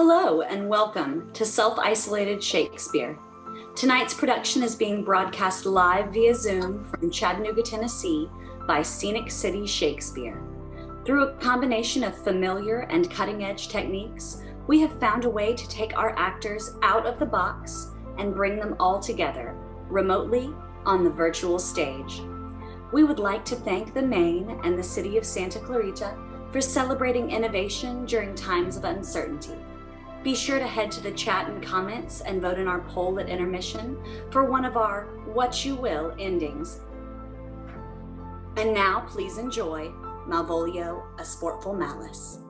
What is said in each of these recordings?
Hello and welcome to Self-Isolated Shakespeare. Tonight's production is being broadcast live via Zoom from Chattanooga, Tennessee by Scenic City Shakespeare. Through a combination of familiar and cutting-edge techniques, we have found a way to take our actors out of the box and bring them all together, remotely on the virtual stage. We would like to thank the Maine and the city of Santa Clarita for celebrating innovation during times of uncertainty. Be sure to head to the chat and comments and vote in our poll at intermission for one of our What You Will endings. And now please enjoy Malvolio, A Sportful Malice.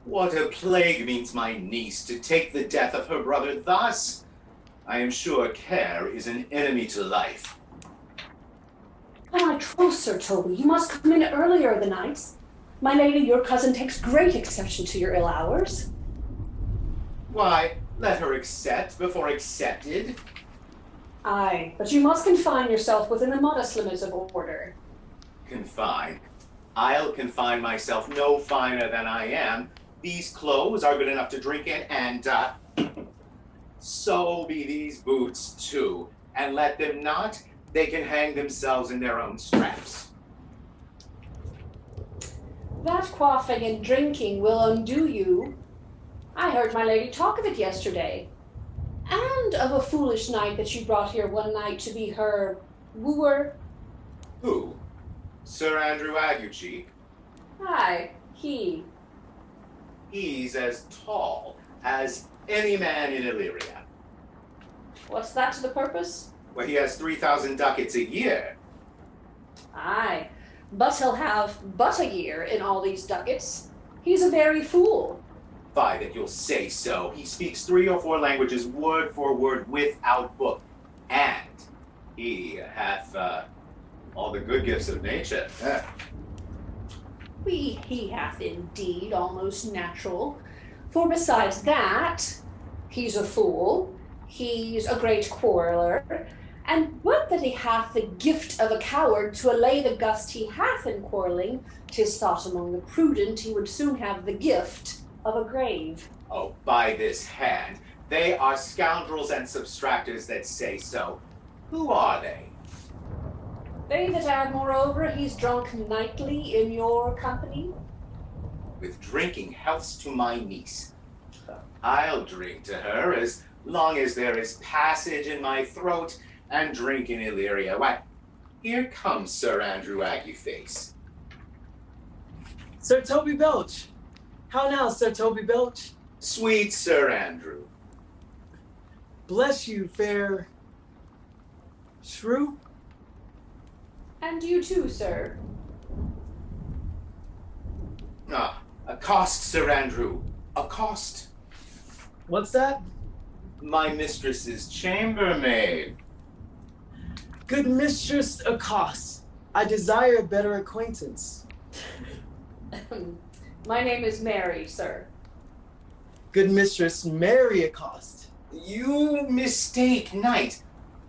What a plague means my niece to take the death of her brother thus? I am sure care is an enemy to life. On my troth, Sir Toby, you must come in earlier of the nights. My lady, your cousin, takes great exception to your ill hours. Why, let her accept before accepted. Aye, but you must confine yourself within the modest limits of order. Confine? I'll confine myself no finer than I am. These clothes are good enough to drink in, and, so be these boots, too. And let them not, they can hang themselves in their own straps. That quaffing and drinking will undo you. I heard my lady talk of it yesterday. And of a foolish knight that you brought here one night to be her wooer. Who? Sir Andrew Aguecheek? Aye, he. He's as tall as any man in Illyria. What's that to the purpose? Well, he has 3,000 ducats a year. Aye, but he'll have but a year in all these ducats. He's a very fool. Fie that you'll say so. He speaks 3 or 4 languages word for word without book. And he hath all the good gifts of nature. He hath indeed almost natural. For besides that, he's a fool, he's a great quarreller, and but that he hath the gift of a coward to allay the gust he hath in quarrelling, 'tis thought among the prudent he would soon have the gift of a grave. Oh, by this hand, they are scoundrels and substractors that say so. Who are they? They that add, moreover, he's drunk nightly in your company. With drinking healths to my niece. I'll drink to her as long as there is passage in my throat and drink in Illyria. Why, here comes Sir Andrew Agueface. Sir Toby Belch. How now, Sir Toby Belch? Sweet Sir Andrew. Bless you, fair shrew. And you too, sir. Ah, accost, Sir Andrew. Accost. What's that? My mistress's chambermaid. Good mistress accost. I desire better acquaintance. My name is Mary, sir. Good mistress Mary accost. You mistake, knight.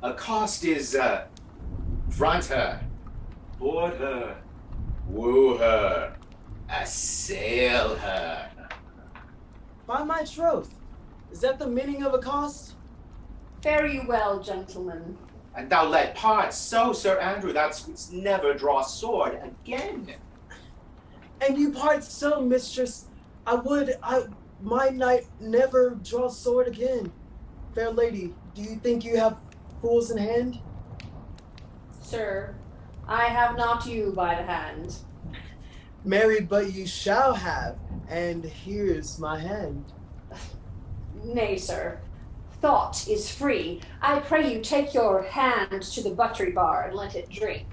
Accost is, front her, board her, woo her, assail her. By my troth, is that the meaning of accost? Fare you well, gentlemen. And thou let part so, Sir Andrew, thou wouldst never draw sword again. And you part so, mistress, my knight never draw sword again. Fair lady, do you think you have fools in hand? Sir, I have not you by the hand. Married, but you shall have, And here's my hand. Nay, sir. Thought is free. I pray you take your hand to the buttery bar and let it drink.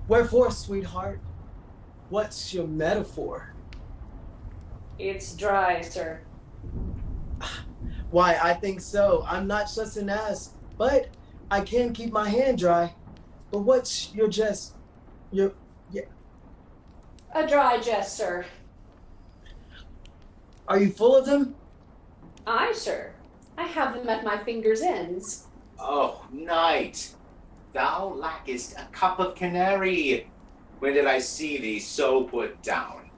Wherefore, sweetheart? What's your metaphor? It's dry, sir. Why, I think so. I'm not just an ass, but I can keep my hand dry. But what's your jest? Yeah. A dry jest, sir. Are you full of them? Aye, sir. I have them at my fingers' ends. Oh, knight, thou lackest a cup of canary. When did I see thee so put down?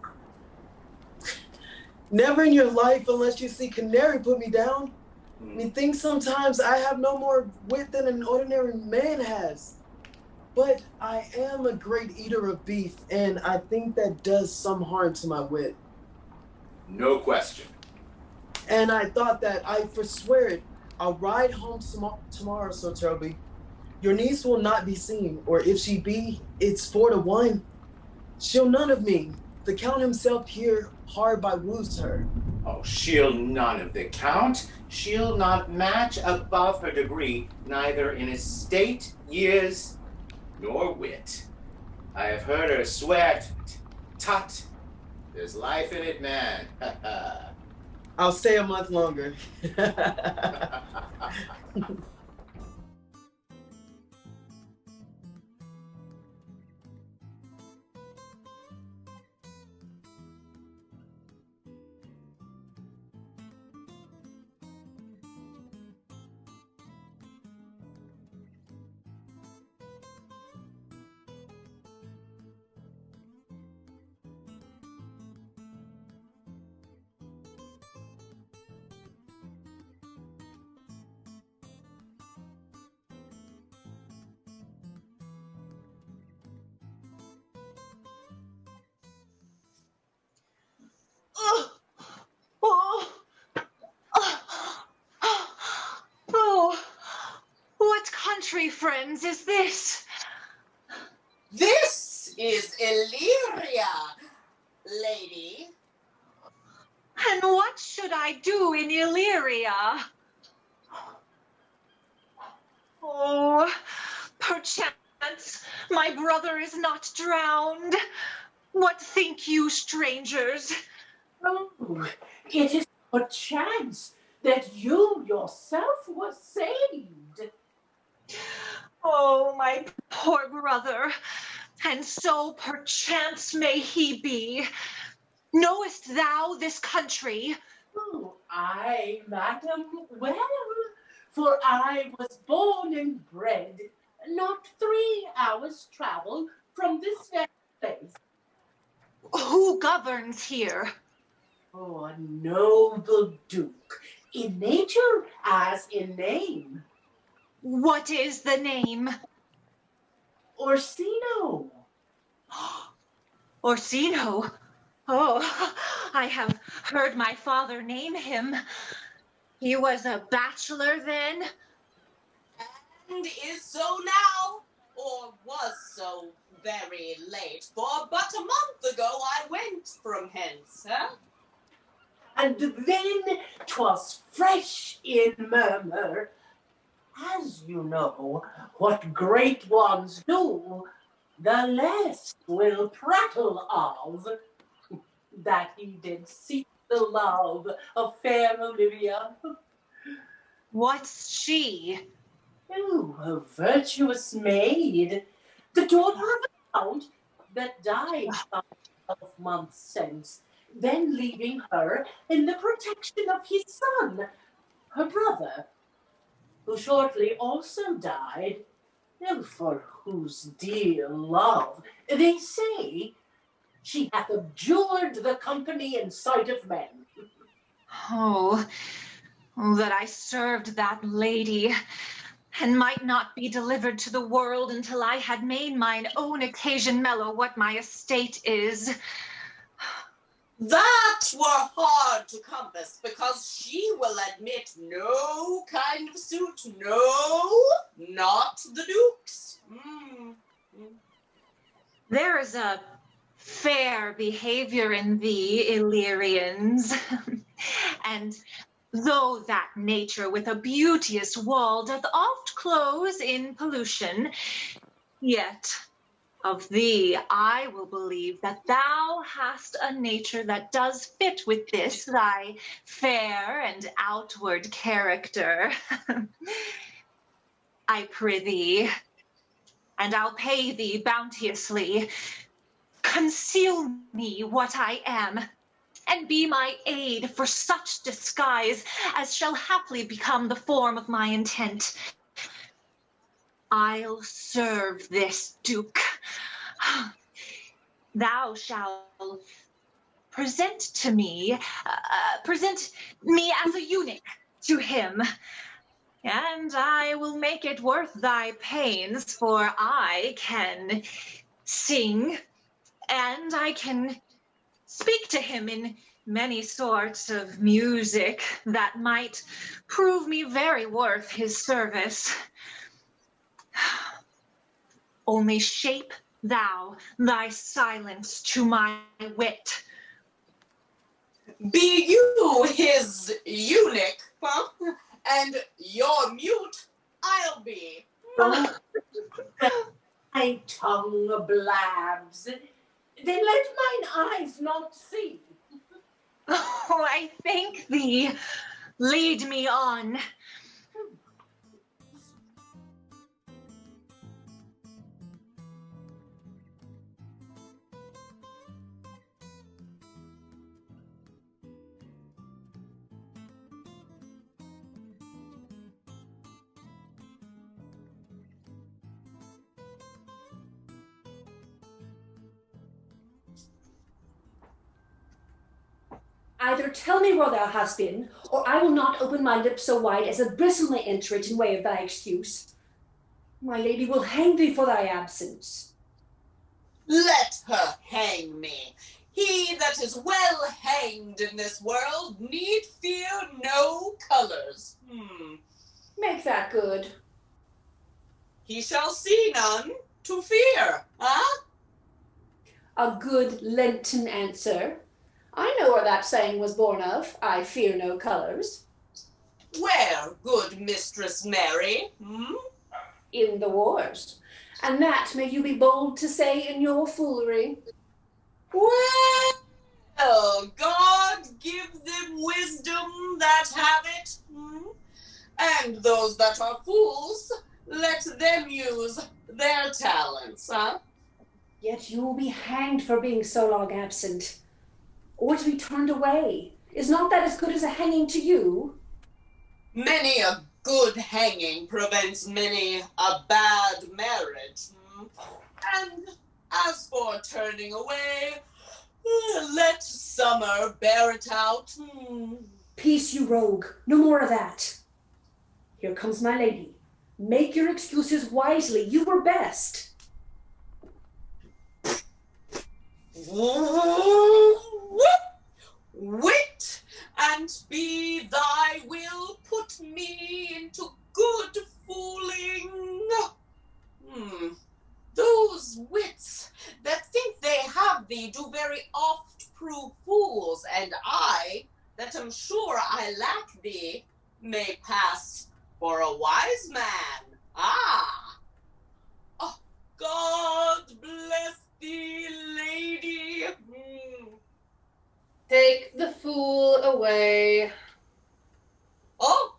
Never in your life unless you see canary put me down. Methinks sometimes I have no more wit than an ordinary man has. But I am a great eater of beef, and I think that does some harm to my wit. No question. And I thought that I forswear it. I'll ride home tomorrow, Sir Toby. Your niece will not be seen, or if she be, it's 4 to 1. She'll none of me. The Count himself here hard by woos her. Oh, she'll none of the Count. She'll not match above her degree, neither in estate, years, nor wit. I have heard her swear to it. Tut, there's life in it, man. I'll stay a month longer. What country, friends, is this? This is Illyria, lady. And what should I do in Illyria? Oh, perchance my brother is not drowned. What think you, strangers? Oh, it is perchance that you yourself were saved. Oh, my poor brother, and so perchance may he be. Knowest thou this country? Oh, aye, madam, well, for I was born and bred not 3 hours' travel from this very place. Who governs here? Oh, a noble duke, in nature as in name. What is the name? Orsino. Orsino? Oh, I have heard my father name him. He was a bachelor then? And is so now, or was so very late, for but a month ago I went from hence, huh? And then 'twas fresh in murmur. As you know, what great ones do, the less will prattle of, that he did seek the love of fair Olivia. What's she? Oh, a virtuous maid, the daughter of a count that died 12 months since, then leaving her in the protection of his son, her brother, who shortly also died, and for whose dear love, they say, she hath abjured the company in sight of men. Oh, that I served that lady, and might not be delivered to the world until I had made mine own occasion mellow what my estate is. That were hard to compass, because she will admit no kind of suit, no, not the Duke's. There is a fair behavior in thee, Illyrians. And though that nature with a beauteous wall doth oft close in pollution, yet of thee I will believe that thou hast a nature that does fit with this thy fair and outward character. I prithee, and I'll pay thee bounteously, conceal me what I am, and be my aid for such disguise as shall haply become the form of my intent. I'll serve this Duke. Thou shalt present me as a eunuch to him, and I will make it worth thy pains, for I can sing, and I can speak to him in many sorts of music that might prove me very worth his service. Only shape thou thy silence to my wit. Be you his eunuch, huh? And your mute I'll be. My tongue blabs. Then let mine eyes not see. Oh, I thank thee. Lead me on. Either tell me where thou hast been, or I will not open my lips so wide as a bristle may enter it in way of thy excuse. My lady will hang thee for thy absence. Let her hang me. He that is well hanged in this world need fear no colors. Make that good. He shall see none to fear, huh? A good Lenten answer. I know where that saying was born of, I fear no colors. Where, good Mistress Mary? In the wars. And that may you be bold to say in your foolery. Well, God give them wisdom that have it. And those that are fools, let them use their talents, huh? Yet you will be hanged for being so long absent. Or to be turned away. Is not that as good as a hanging to you? Many a good hanging prevents many a bad marriage. And as for turning away, let summer bear it out. Peace, you rogue. No more of that. Here comes my lady. Make your excuses wisely. You were best. Wit and be thy will, put me into good fooling. Those wits that think they have thee do very oft prove fools, and I, that am sure I lack thee, may pass for a wise man. Oh, God bless thee, lady. Take the fool away. Oh,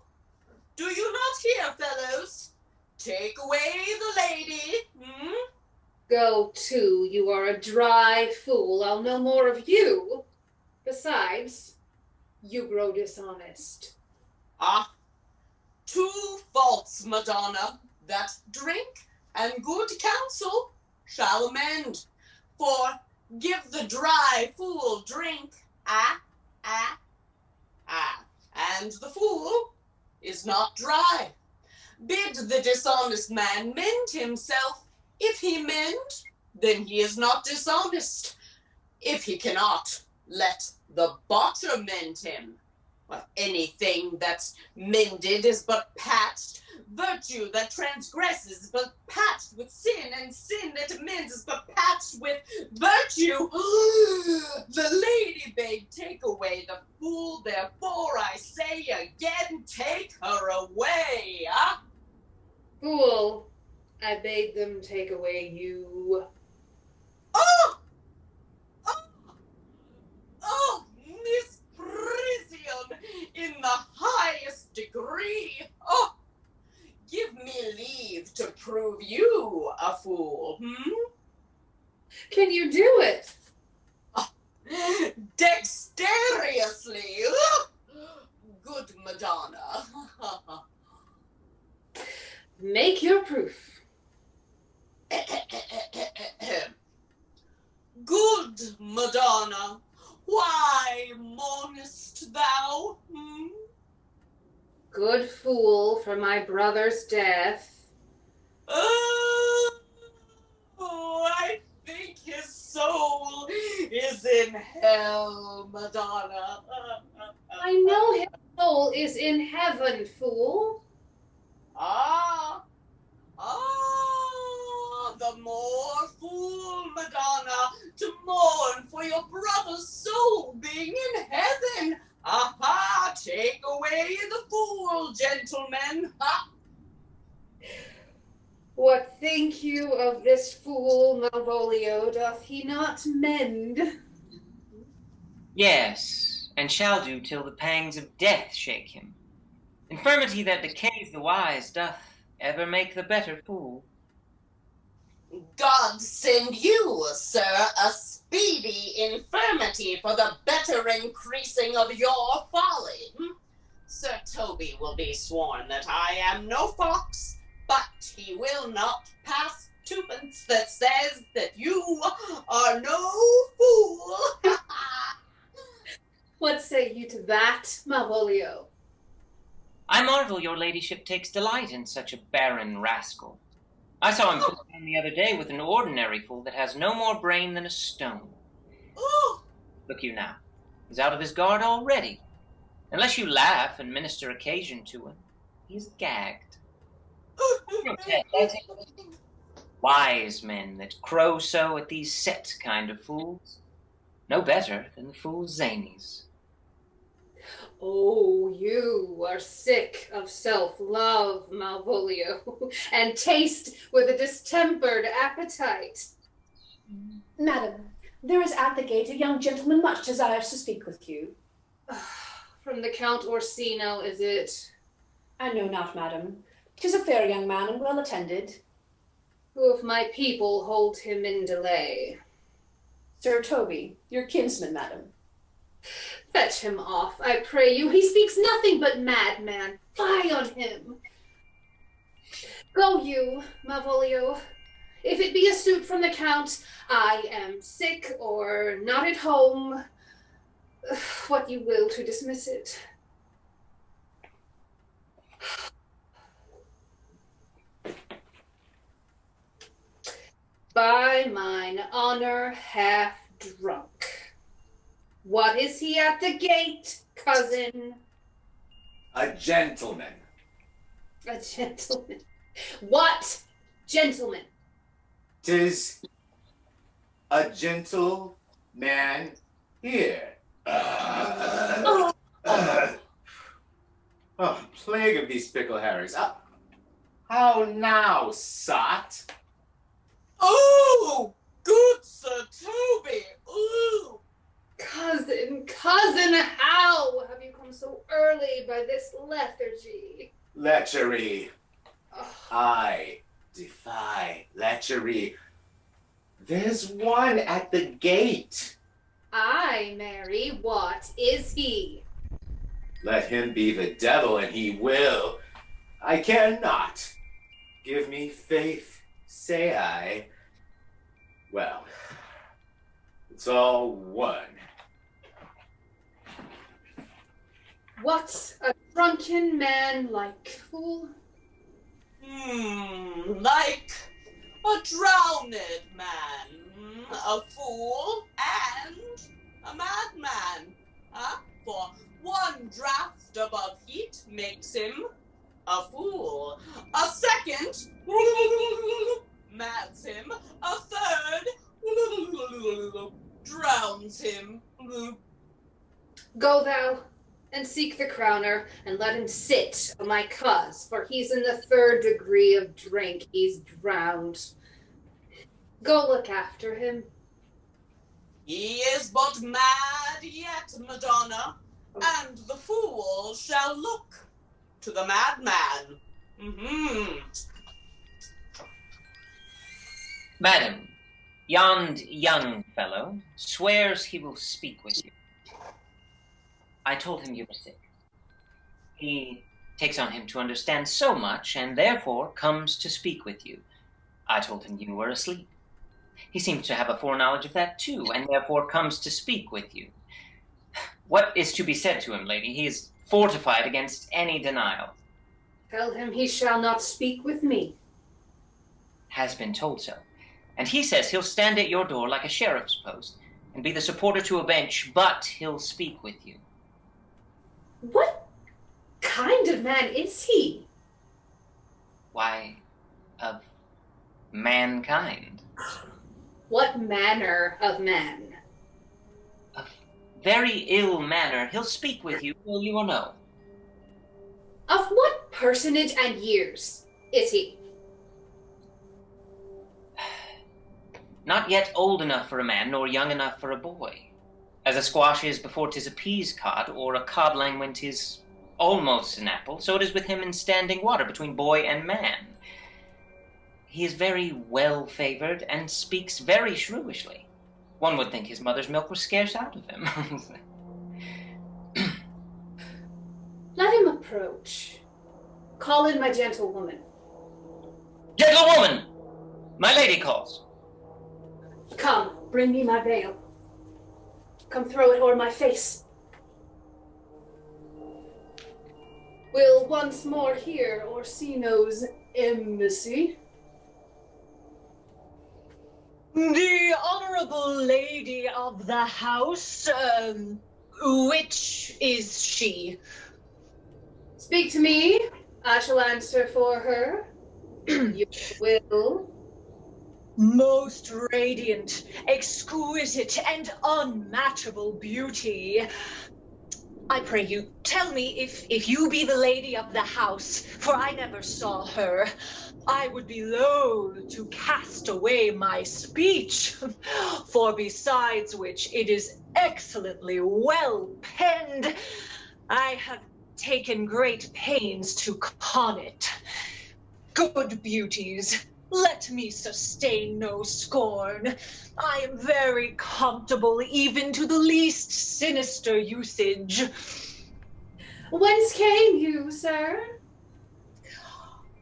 do you not hear, fellows? Take away the lady. Go to, you are a dry fool. I'll no more of you. Besides, you grow dishonest. Two faults, Madonna, that drink and good counsel shall amend. For give the dry fool drink, and the fool is not dry. Bid the dishonest man mend himself. If he mend, then he is not dishonest. If he cannot, let the botcher mend him. Anything that's mended is but patched. Virtue that transgresses is but patched with sin, and sin that amends is but patched with virtue. The lady bade take away the fool, therefore I say again, take her away, huh? Fool, I bade them take away you. Oh! Oh, misprision in the highest degree. Oh, give me leave to prove you a fool, Can you do it? Dexterously. Good Madonna. Make your proof. Good Madonna, why mournest thou? Good fool for my brother's death. Oh, I think his soul is in hell, Madonna. I know his soul is in heaven, fool. The more fool, Madonna, to mourn for your brother's soul being in heaven. Aha, take away the fool, gentlemen. Ha! What think you of this fool, Malvolio? Doth he not mend? Yes, and shall do till the pangs of death shake him. Infirmity that decays the wise doth ever make the better fool. God send you, sir, a speedy infirmity for the better increasing of your folly. Sir Toby will be sworn that I am no fox, but he will not pass twopence that says that you are no fool. What say you to that, Malvolio? I marvel your ladyship takes delight in such a barren rascal. I saw him put down the other day with an ordinary fool that has no more brain than a stone. Look you now, he's out of his guard already. Unless you laugh and minister occasion to him, he's gagged. Wise men that crow so at these set kind of fools, no better than the fool's zanies. Oh, you are sick of self-love, Malvolio, and taste with a distempered appetite. Madam, there is at the gate a young gentleman much desires to speak with you. From the Count Orsino, is it? I know not, madam. 'Tis a fair young man and well attended. Who of my people hold him in delay? Sir Toby, your kinsman, madam. Fetch him off, I pray you. He speaks nothing but madman. Fie on him. Go you, Malvolio. If it be a suit from the Count, I am sick or not at home. What you will to dismiss it. By mine honor, half drunk. What is he at the gate, cousin? A gentleman. A gentleman. What gentleman? 'Tis a gentle man here. Plague of these pickle Harrys. How now, sot? Oh, good Sir Toby. Ooh. Cousin, how have you come so early by this lethargy? Lechery. Oh. I defy lechery. There's one at the gate. Aye, Mary, what is he? Let him be the devil, and he will. I care not. Give me faith, say I. Well, it's all one. What a drunken man like, fool? Like a drowned man, a fool, and a madman. For One draft above heat makes him a fool. A second mads him. A third drowns him. Go thou and seek the crowner, and let him sit on my cause, for he's in the 3rd degree of drink. He's drowned. Go look after him. He is but mad yet, Madonna, and the fool shall look to the madman. Madam, yond young fellow swears he will speak with you. I told him you were sick. He takes on him to understand so much, and therefore comes to speak with you. I told him you were asleep. He seems to have a foreknowledge of that too, and therefore comes to speak with you. What is to be said to him, lady? He is fortified against any denial. Tell him he shall not speak with me. Has been told so. And he says he'll stand at your door like a sheriff's post, and be the supporter to a bench, but he'll speak with you. What kind of man is he? Why, of mankind. What manner of man? A very ill manner. He'll speak with you, will you or no? Of what personage and years is he? Not yet old enough for a man, nor young enough for a boy. As a squash is before 'tis a pease cod, or a codling when 'tis almost an apple, so it is with him in standing water between boy and man. He is very well-favored, and speaks very shrewishly. One would think his mother's milk was scarce out of him. Let him approach. Call in my gentlewoman. Gentlewoman! My lady calls. Come, bring me my veil. Come throw it o'er my face. We'll once more hear Orsino's embassy. The honorable lady of the house, which is she? Speak to me. I shall answer for her. You will. Most radiant, exquisite, and unmatchable beauty. I pray you, tell me if you be the lady of the house, for I never saw her. I would be loath to cast away my speech, for besides which it is excellently well penned, I have taken great pains to con it. Good beauties, let me sustain no scorn. I am very comfortable even to the least sinister usage. Whence came you, sir?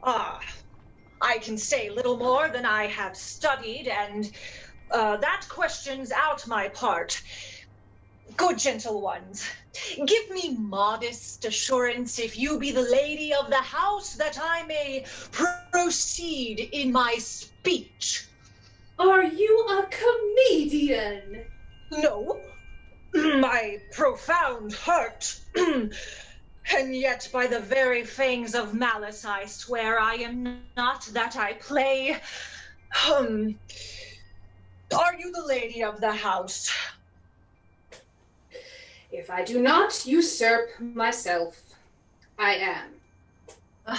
I can say little more than I have studied, and that questions out my part. Good gentle ones, give me modest assurance if you be the lady of the house, that I may proceed in my speech. Are you a comedian? No, my profound hurt. And yet by the very fangs of malice I swear I am not that I play. Are you the lady of the house? If I do not usurp myself, I am.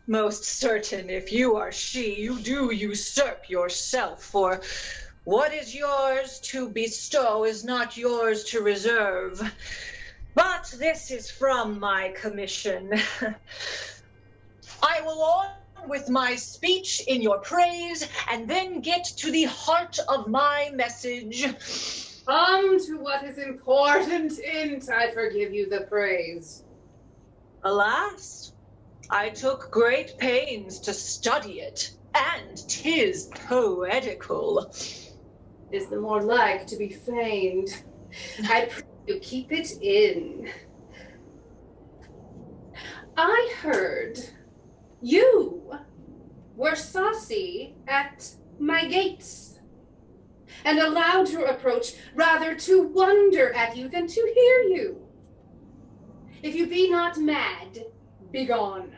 Most certain, if you are she, you do usurp yourself, for what is yours to bestow is not yours to reserve. But this is from my commission. I will on with my speech in your praise, and then get to the heart of my message. Come to what is important in't, I forgive you the praise. Alas, I took great pains to study it, and 'tis poetical. Is the more like to be feigned. I pray you keep it in. I heard you were saucy at my gates, and allowed your approach rather to wonder at you than to hear you. If you be not mad, begone.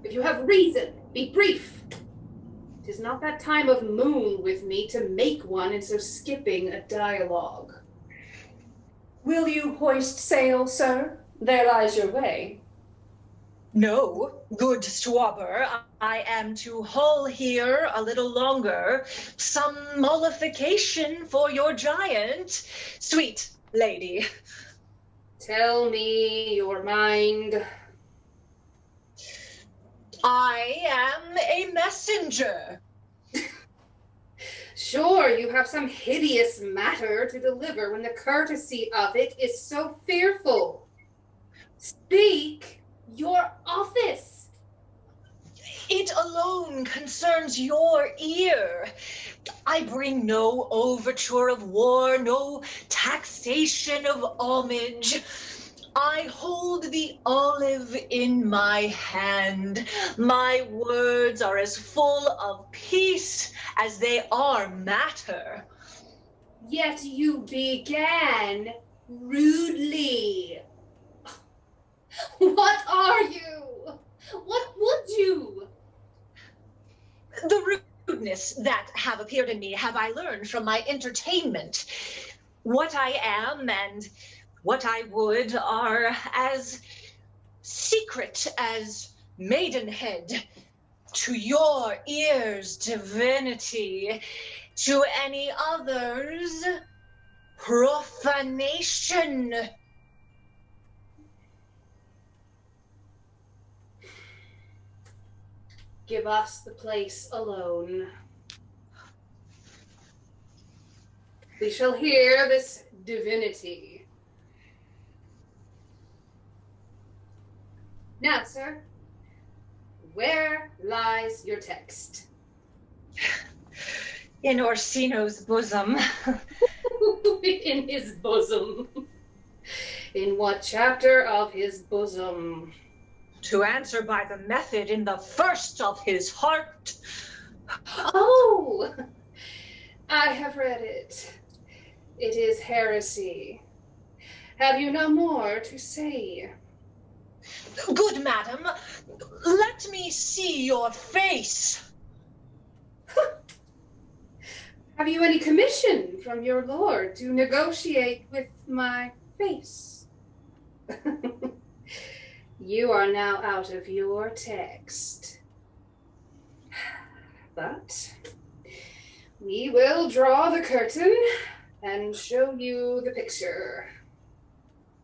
If you have reason, be brief. 'Tis not that time of moon with me to make one, and so skipping a dialogue. Will you hoist sail, sir? There lies your way. No, good swabber, I am to hull here a little longer. Some mollification for your giant, sweet lady. Tell me your mind. I am a messenger. Sure, you have some hideous matter to deliver when the courtesy of it is so fearful. Speak your office. It alone concerns your ear. I bring no overture of war, no taxation of homage. I hold the olive in my hand. My words are as full of peace as they are matter. Yet you began rudely. What are you? What would you? The rudeness that have appeared in me have I learned from my entertainment. What I am and what I would are as secret as maidenhead. To your ears, divinity. To any others, profanation. Give us the place alone. We shall hear this divinity. Now, sir, where lies your text? In Orsino's bosom. In his bosom. In what chapter of his bosom? To answer by the method in the first of his heart. Oh, I have read it. It is heresy. Have you no more to say? Good madam, let me see your face. Have you any commission from your lord to negotiate with my face? You are now out of your text. But we will draw the curtain and show you the picture.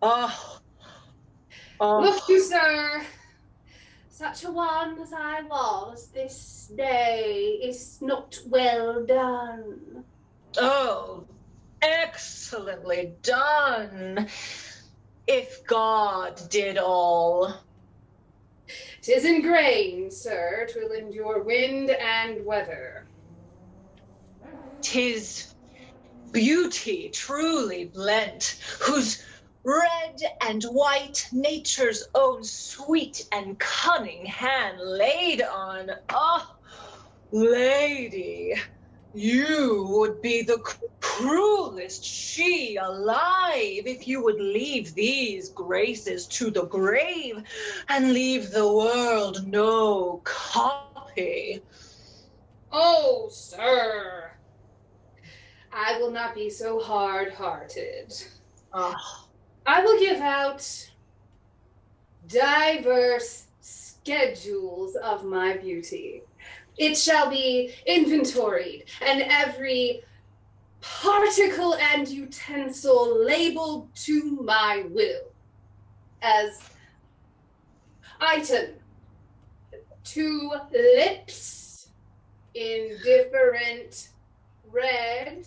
Oh. Look you, sir. Such a one as I was this day is not well done. Oh, excellently done. If God did all. 'Tis in grain, sir, 'twill endure wind and weather. 'Tis beauty truly blent, whose red and white nature's own sweet and cunning hand laid on. Oh, lady, you would be the cruelest she alive if you would leave these graces to the grave and leave the world no copy. Oh, sir, I will not be so hard-hearted. I will give out diverse schedules of my beauty. It shall be inventoried, and every particle and utensil labeled to my will. As item, 2 lips in different red.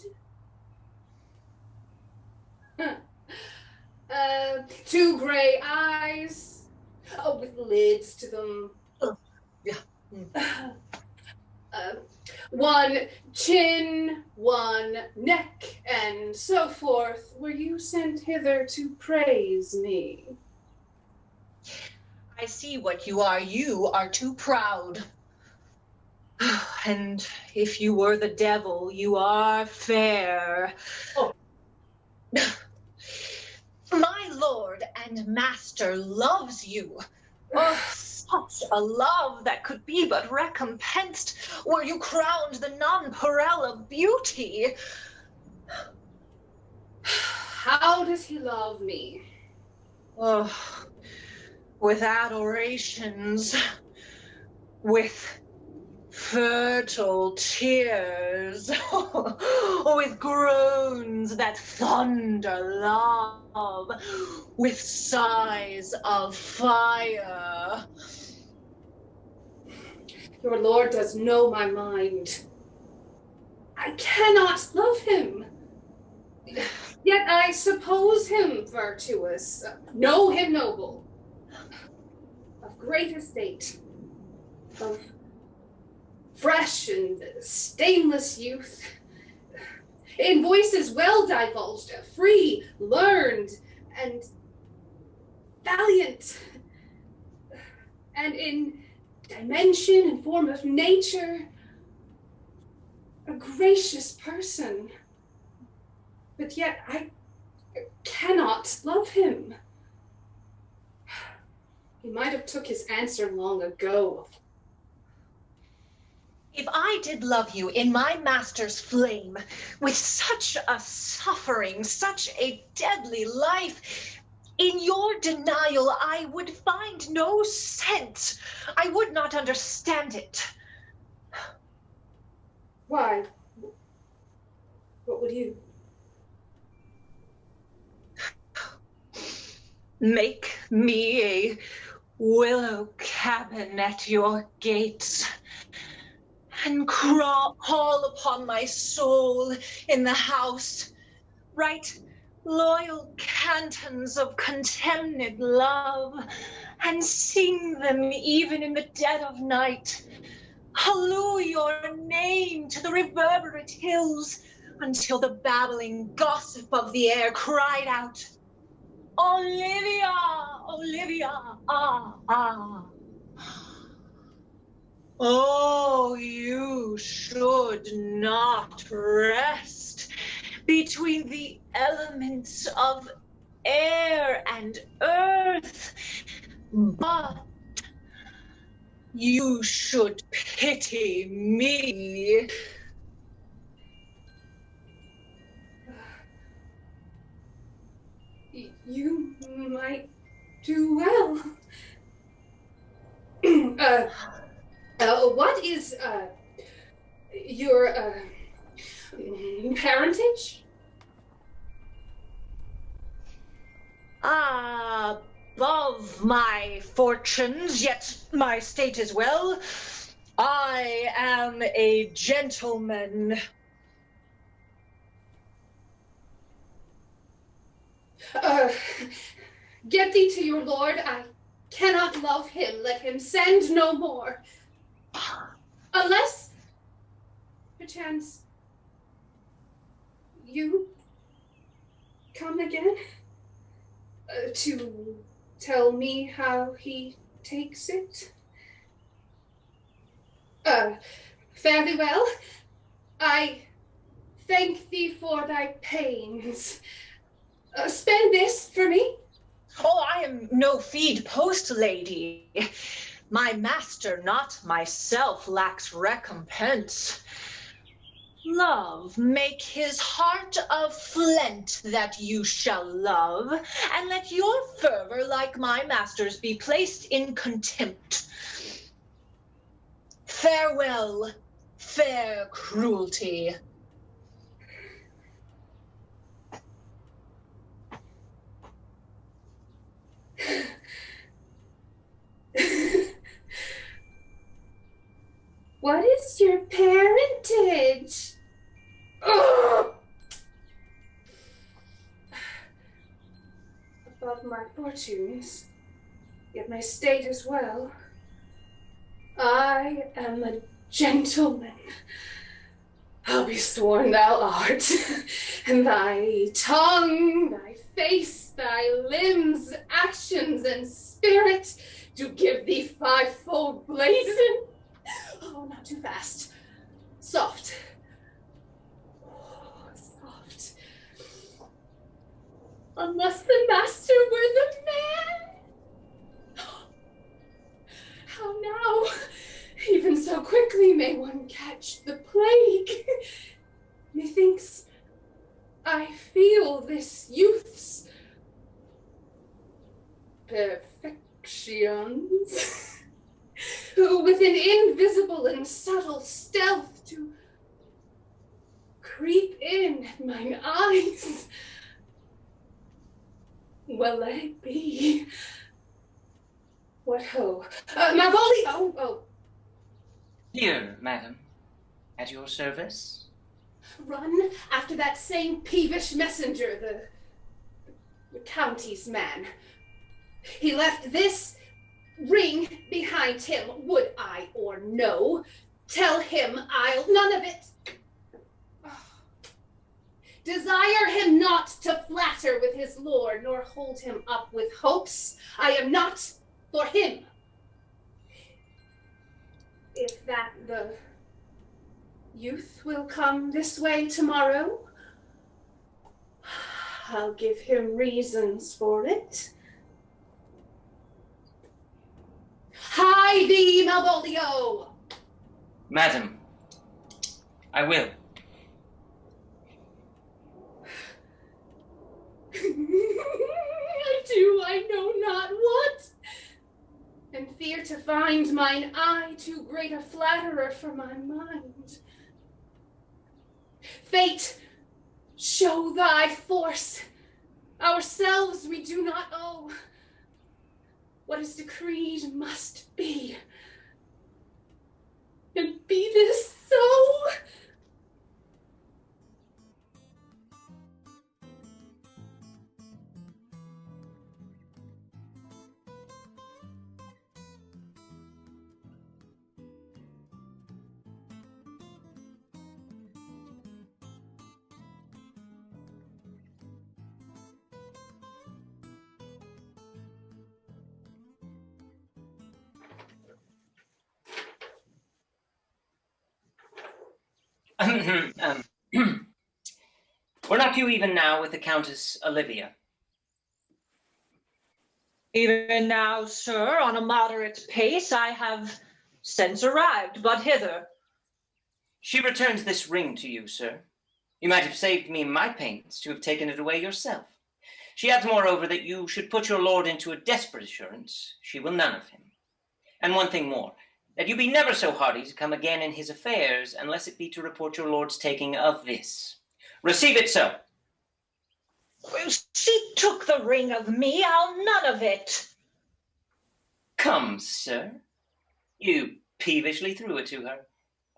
2 gray eyes, with lids to them. Yeah. 1 chin, 1 neck, and so forth. Were you sent hither to praise me? I see what you are. You are too proud. And if you were the devil, you are fair. Oh. My lord and master loves you. Oh, such a love that could be but recompensed were you crowned the nonpareil of beauty. How does he love me? Oh, with adorations, with fertile tears, with groans that thunder love, with sighs of fire. Your lord does know my mind. I cannot love him. Yet I suppose him virtuous, know him noble, of great estate, of fresh and stainless youth, in voices well divulged, free, learned, and valiant, and in dimension and form of nature, a gracious person. But yet I cannot love him. He might have took his answer long ago. If I did love you in my master's flame, with such a suffering, such a deadly life, in your denial I would find no sense. I would not understand it. Why? What would you? Make me a willow cabin at your gates, and call upon my soul in the house. Write loyal cantons of contemned love, and sing them even in the dead of night. Halloo your name to the reverberate hills, until the babbling gossip of the air cried out, Olivia, Olivia, ah, ah. Oh, you should not rest between the elements of air and earth, but you should pity me. You might do well. What is your parentage? Above my fortunes, yet my state is well. I am a gentleman. Get thee to your lord. I cannot love him. Let him send no more. Unless, perchance, you come again to tell me how he takes it. Fare thee well. I thank thee for thy pains. Spend this for me. Oh, I am no feed post lady. My master, not myself, lacks recompense. Love, make his heart of flint that you shall love, and let your fervor, like my master's, be placed in contempt. Farewell, fair cruelty. What is your parentage? Ugh! Above my fortunes, yet my state as well. I am a gentleman. I'll be sworn thou art, and thy tongue, thy face, thy limbs, actions, and spirit do give thee fivefold blazon. Oh, not too fast. Soft. Oh, soft. Unless the master were the man. so quickly may one catch the plague. Methinks I feel this youth's perfections, who with an invisible and subtle stealth to creep in at mine eyes. Well, let it be. What ho? Malvolio! Oh. Here, madam, at your service. Run after that same peevish messenger, the county's man. He left this ring behind him, would I or no. Tell him I'll none of it. Desire him not to flatter with his lord, nor hold him up with hopes. I am not for him. If that the youth will come this way tomorrow, I'll give him reasons for it. Hie thee, Malvolio! Madam, I will. I know not what, and fear to find mine eye too great a flatterer for my mind. Fate, show thy force. Ourselves we do not owe. What is decreed must be. And be this so? Were not you even now with the Countess Olivia? Even now, sir, on a moderate pace, I have since arrived, but hither. She returns this ring to you, sir. You might have saved me my pains to have taken it away yourself. She adds, moreover, that you should put your lord into a desperate assurance she will none of him. And one thing more, that you be never so hardy to come again in his affairs, unless it be to report your lord's taking of this. Receive it so. She took the ring of me, I'll none of it. Come, sir. You peevishly threw it to her,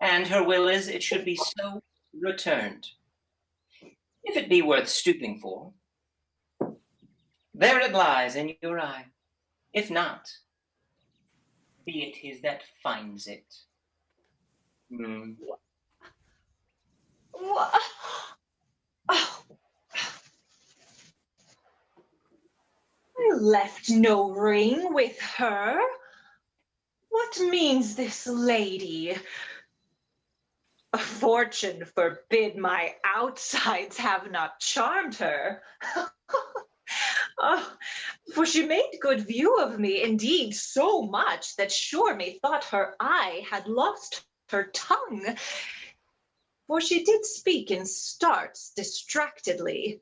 and her will is it should be so returned. If it be worth stooping for, there it lies in your eye. If not, be it his that finds it. What? Oh. I left no ring with her. What means this lady? A fortune forbid my outsides have not charmed her. Oh, for she made good view of me, indeed so much that sure methought her eye had lost her tongue. For she did speak in starts distractedly.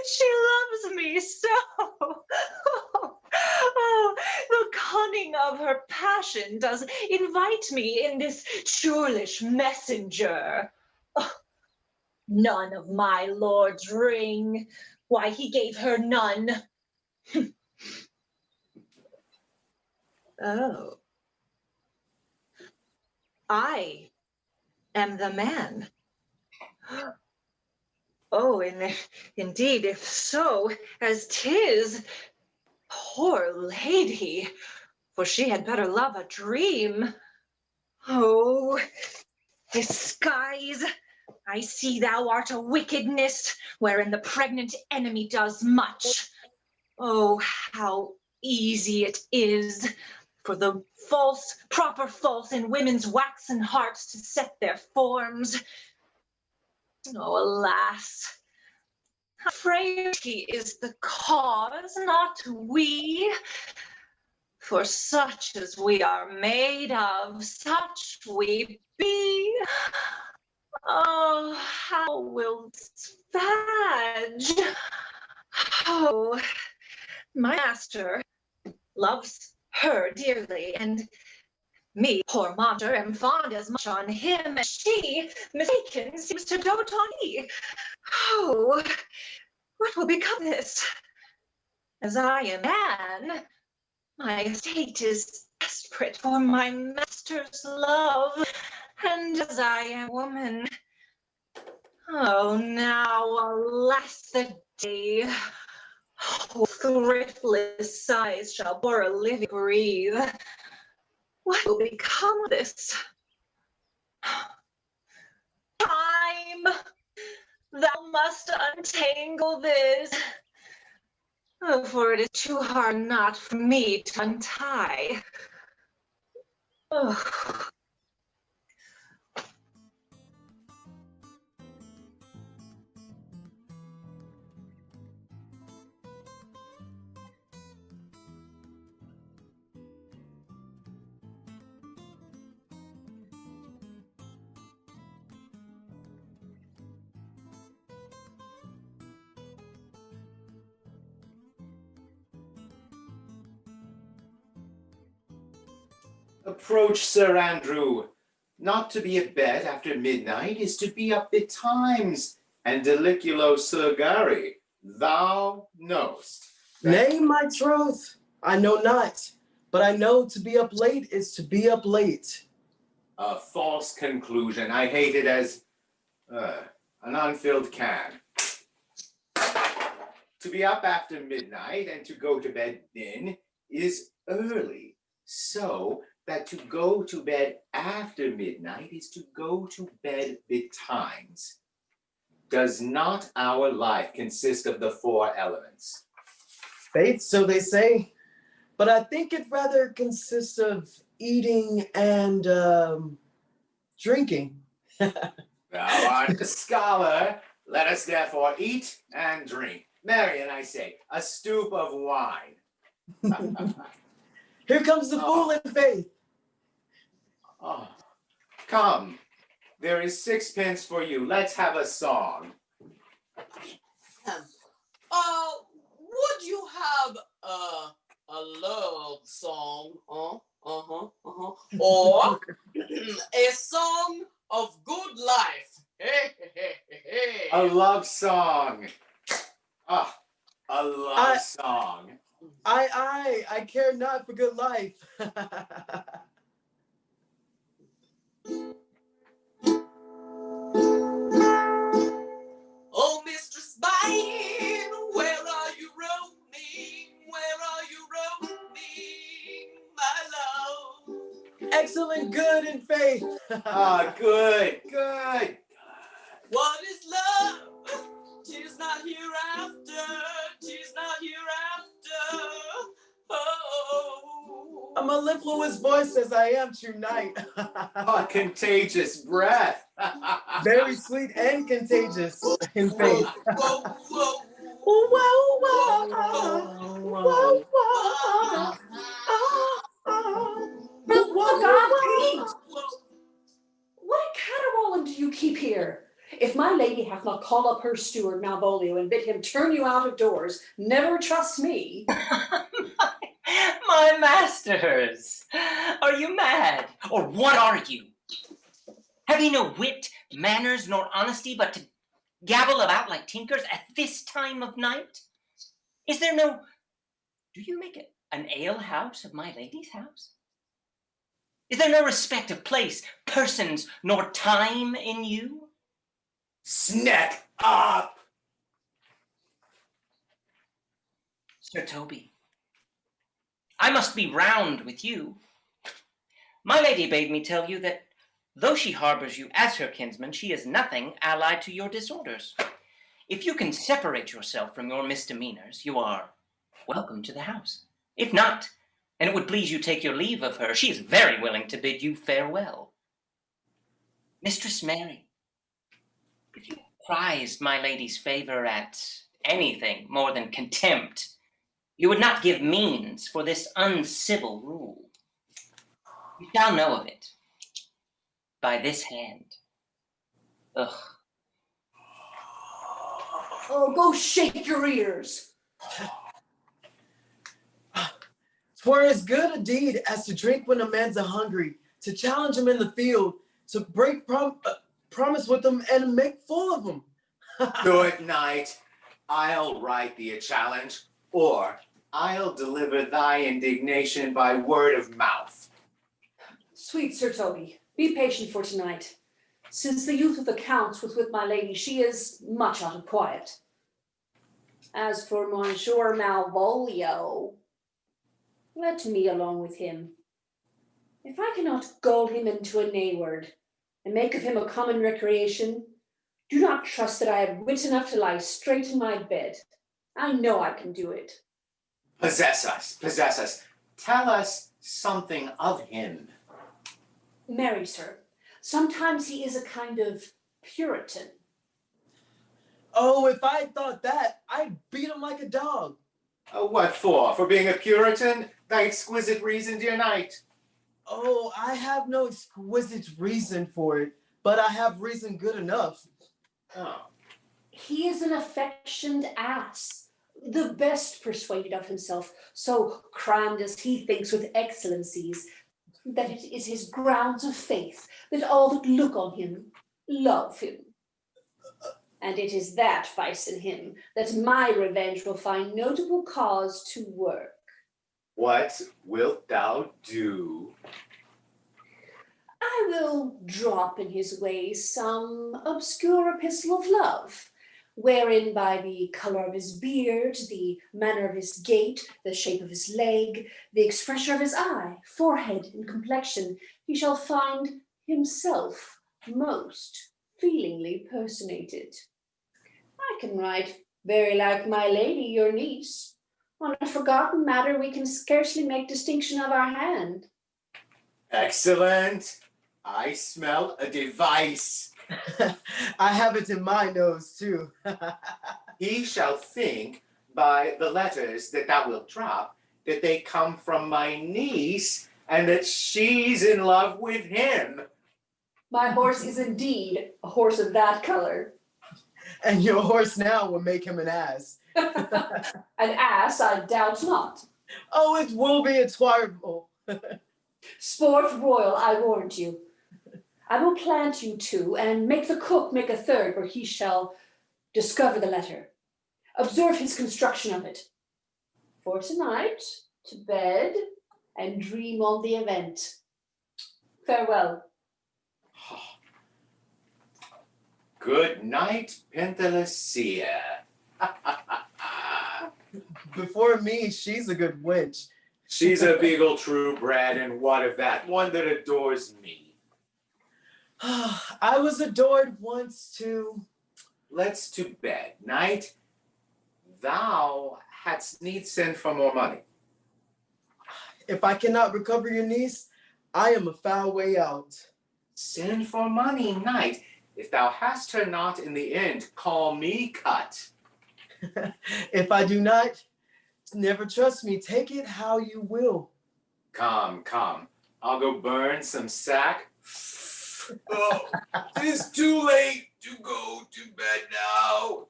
She loves me so. Oh, the cunning of her passion does invite me in this churlish messenger. Oh, none of my lord's ring. Why, he gave her none. Oh. I am the man. Oh, indeed, if so, as 'tis, poor lady, for she had better love a dream. Oh, disguise, I see thou art a wickedness, wherein the pregnant enemy does much. Oh, how easy it is for the proper false in women's waxen hearts to set their forms. Oh, alas, Afraid he is the cause, not we. For such as we are made of, such we be. Oh, how will this fadge? Oh, my master loves her dearly, and me, poor monster, am fond as much on him as she, mistaken, seems to dote on me. Oh, what will become of this? As I am man, my estate is desperate for my master's love, and as I am woman, oh, now, alas the day, oh, thriftless sighs shall bore a living breathe. What will become of this? Time, thou must untangle this. Oh, for it is too hard not for me to untie. Oh. Approach, Sir Andrew. Not to be abed after midnight is to be up betimes, and deliculo surgari, thou knowest. Nay, my troth, I know not, but I know to be up late is to be up late. A false conclusion. I hate it as an unfilled can. To be up after midnight and to go to bed then is early, so that to go to bed after midnight is to go to bed betimes. Does not our life consist of the four elements? Faith, so they say, but I think it rather consists of eating and drinking. Thou art a scholar. Let us therefore eat and drink. Marion, I say, a stoup of wine. Here comes the fool in faith. Oh, come, there is sixpence for you. Let's have a song. Would you have a love song? Or a song of good life? A love song. A love song. I care not for good life. Oh, Mistress Mine, where are you roaming? Where are you roaming, my love? Excellent, good, and faith. Good. What is love? 'Tis not hereafter. 'Tis not hereafter. Oh. A mellifluous voice as I am tonight. A contagious breath. Very sweet and contagious in faith. Whoa. What caterwauling do you keep here? If my lady hath not called up her steward Malvolio and bid him turn you out of doors, never trust me. My masters! Are you mad? Or what are you? Have you no wit, manners, nor honesty, but to gabble about like tinkers at this time of night? Is there no... Do you make an ale house of my lady's house? Is there no respect of place, persons, nor time in you? Snack up! Sir Toby, I must be round with you. My lady bade me tell you that though she harbors you as her kinsman, she is nothing allied to your disorders. If you can separate yourself from your misdemeanors, you are welcome to the house. If not, and it would please you take your leave of her, she is very willing to bid you farewell. Mistress Mary, if you prized my lady's favor at anything more than contempt. You would not give means for this uncivil rule. You shall know of it by this hand. Ugh. Oh, go shake your ears. 'Twere as good a deed as to drink when a man's a-hungry, to challenge him in the field, to break promise with him and make full of him. Good night. I'll write thee a challenge, or I'll deliver thy indignation by word of mouth. Sweet Sir Toby, be patient for tonight. Since the youth of the Count's was with my lady, she is much out of quiet. As for Monsieur Malvolio, let me alone with him. If I cannot gull him into a nayword and make of him a common recreation, do not trust that I have wit enough to lie straight in my bed. I know I can do it. Possess us. Tell us something of him. Marry, sir, sometimes he is a kind of Puritan. Oh, if I thought that, I'd beat him like a dog. What for? For being a Puritan? Thy exquisite reason, dear knight. Oh, I have no exquisite reason for it, but I have reason good enough. Oh. He is an affectioned ass, the best persuaded of himself, so crammed as he thinks with excellencies, that it is his grounds of faith that all that look on him love him. And it is that vice in him that my revenge will find notable cause to work. What wilt thou do? I will drop in his way some obscure epistle of love, wherein by the color of his beard, the manner of his gait, the shape of his leg, the expression of his eye, forehead, and complexion, he shall find himself most feelingly personated. I can write very like my lady, your niece. On a forgotten matter, we can scarcely make distinction of our hand. Excellent. I smell a device. I have it in my nose, too. He shall think by the letters that thou wilt drop that they come from my niece and that she's in love with him. My horse is indeed a horse of that color. And your horse now will make him an ass. An ass, I doubt not. Oh, it will be a twirl. Sport royal, I warrant you. I will plant you two, and make the cook make a third, where he shall discover the letter. Observe his construction of it. For tonight, to bed, and dream on the event. Farewell. Good night, Penthelicea. Before me, she's a good wench. She's a beagle true bred, and what of that? One that adores me. I was adored once too. Let's to bed. Knight, thou hadst need send for more money. If I cannot recover your niece, I am a foul way out. Send for money, knight. If thou hast her not in the end, call me cut. If I do not, never trust me. Take it how you will. Come. I'll go burn some sack. Oh, it's too late to go to bed now.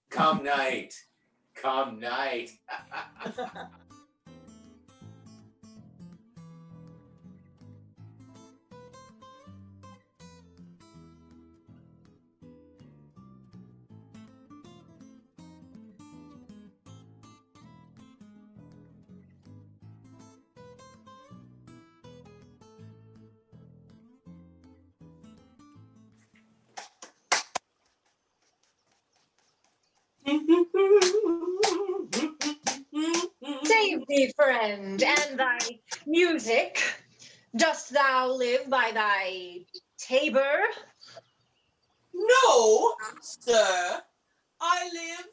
Come, night. Save thee, friend, and thy music. Dost thou live by thy tabor? No, sir. I live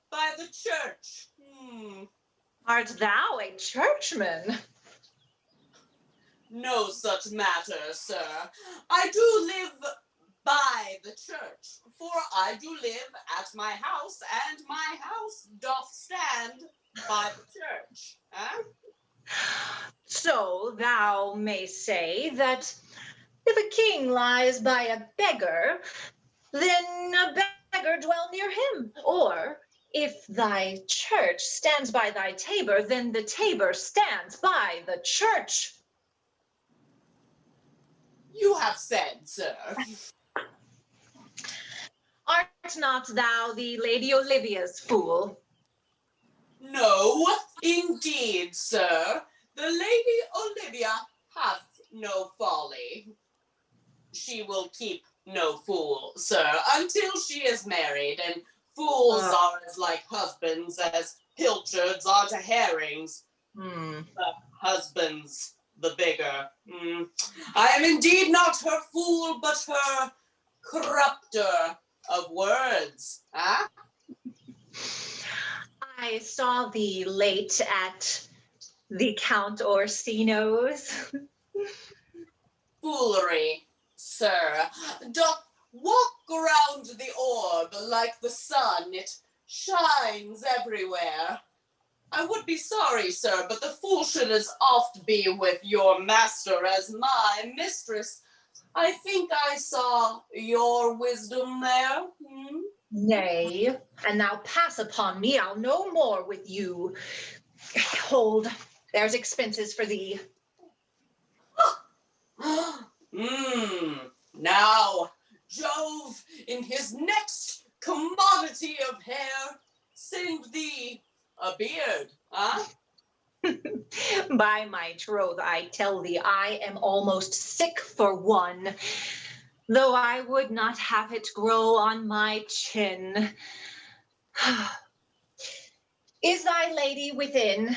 by the church. Art thou a churchman? No such matter, sir. I do live by the church, for I do live at my house, and my house doth stand by the church. Huh? So thou may say that if a king lies by a beggar, then a beggar dwell near him. Or if thy church stands by thy tabor, then the tabor stands by the church. You have said, sir. Art not thou the Lady Olivia's fool? No, indeed, sir. The Lady Olivia hath no folly. She will keep no fool, sir, until she is married, and fools are as like husbands as pilchards are to herrings. The husband's the bigger. I am indeed not her fool, but her corrupter of words. Huh? I saw thee late at the Count Orsino's. Foolery, sir, doth walk around the orb like the sun. It shines everywhere. I would be sorry, sir, but the fool should as oft be with your master as my mistress. I think I saw your wisdom there. Nay, and thou pass upon me, I'll no more with you. Hold, there's expenses for thee. Now, Jove, in his next commodity of hair, send thee a beard, huh? By my troth, I tell thee, I am almost sick for one, though I would not have it grow on my chin. Is thy lady within?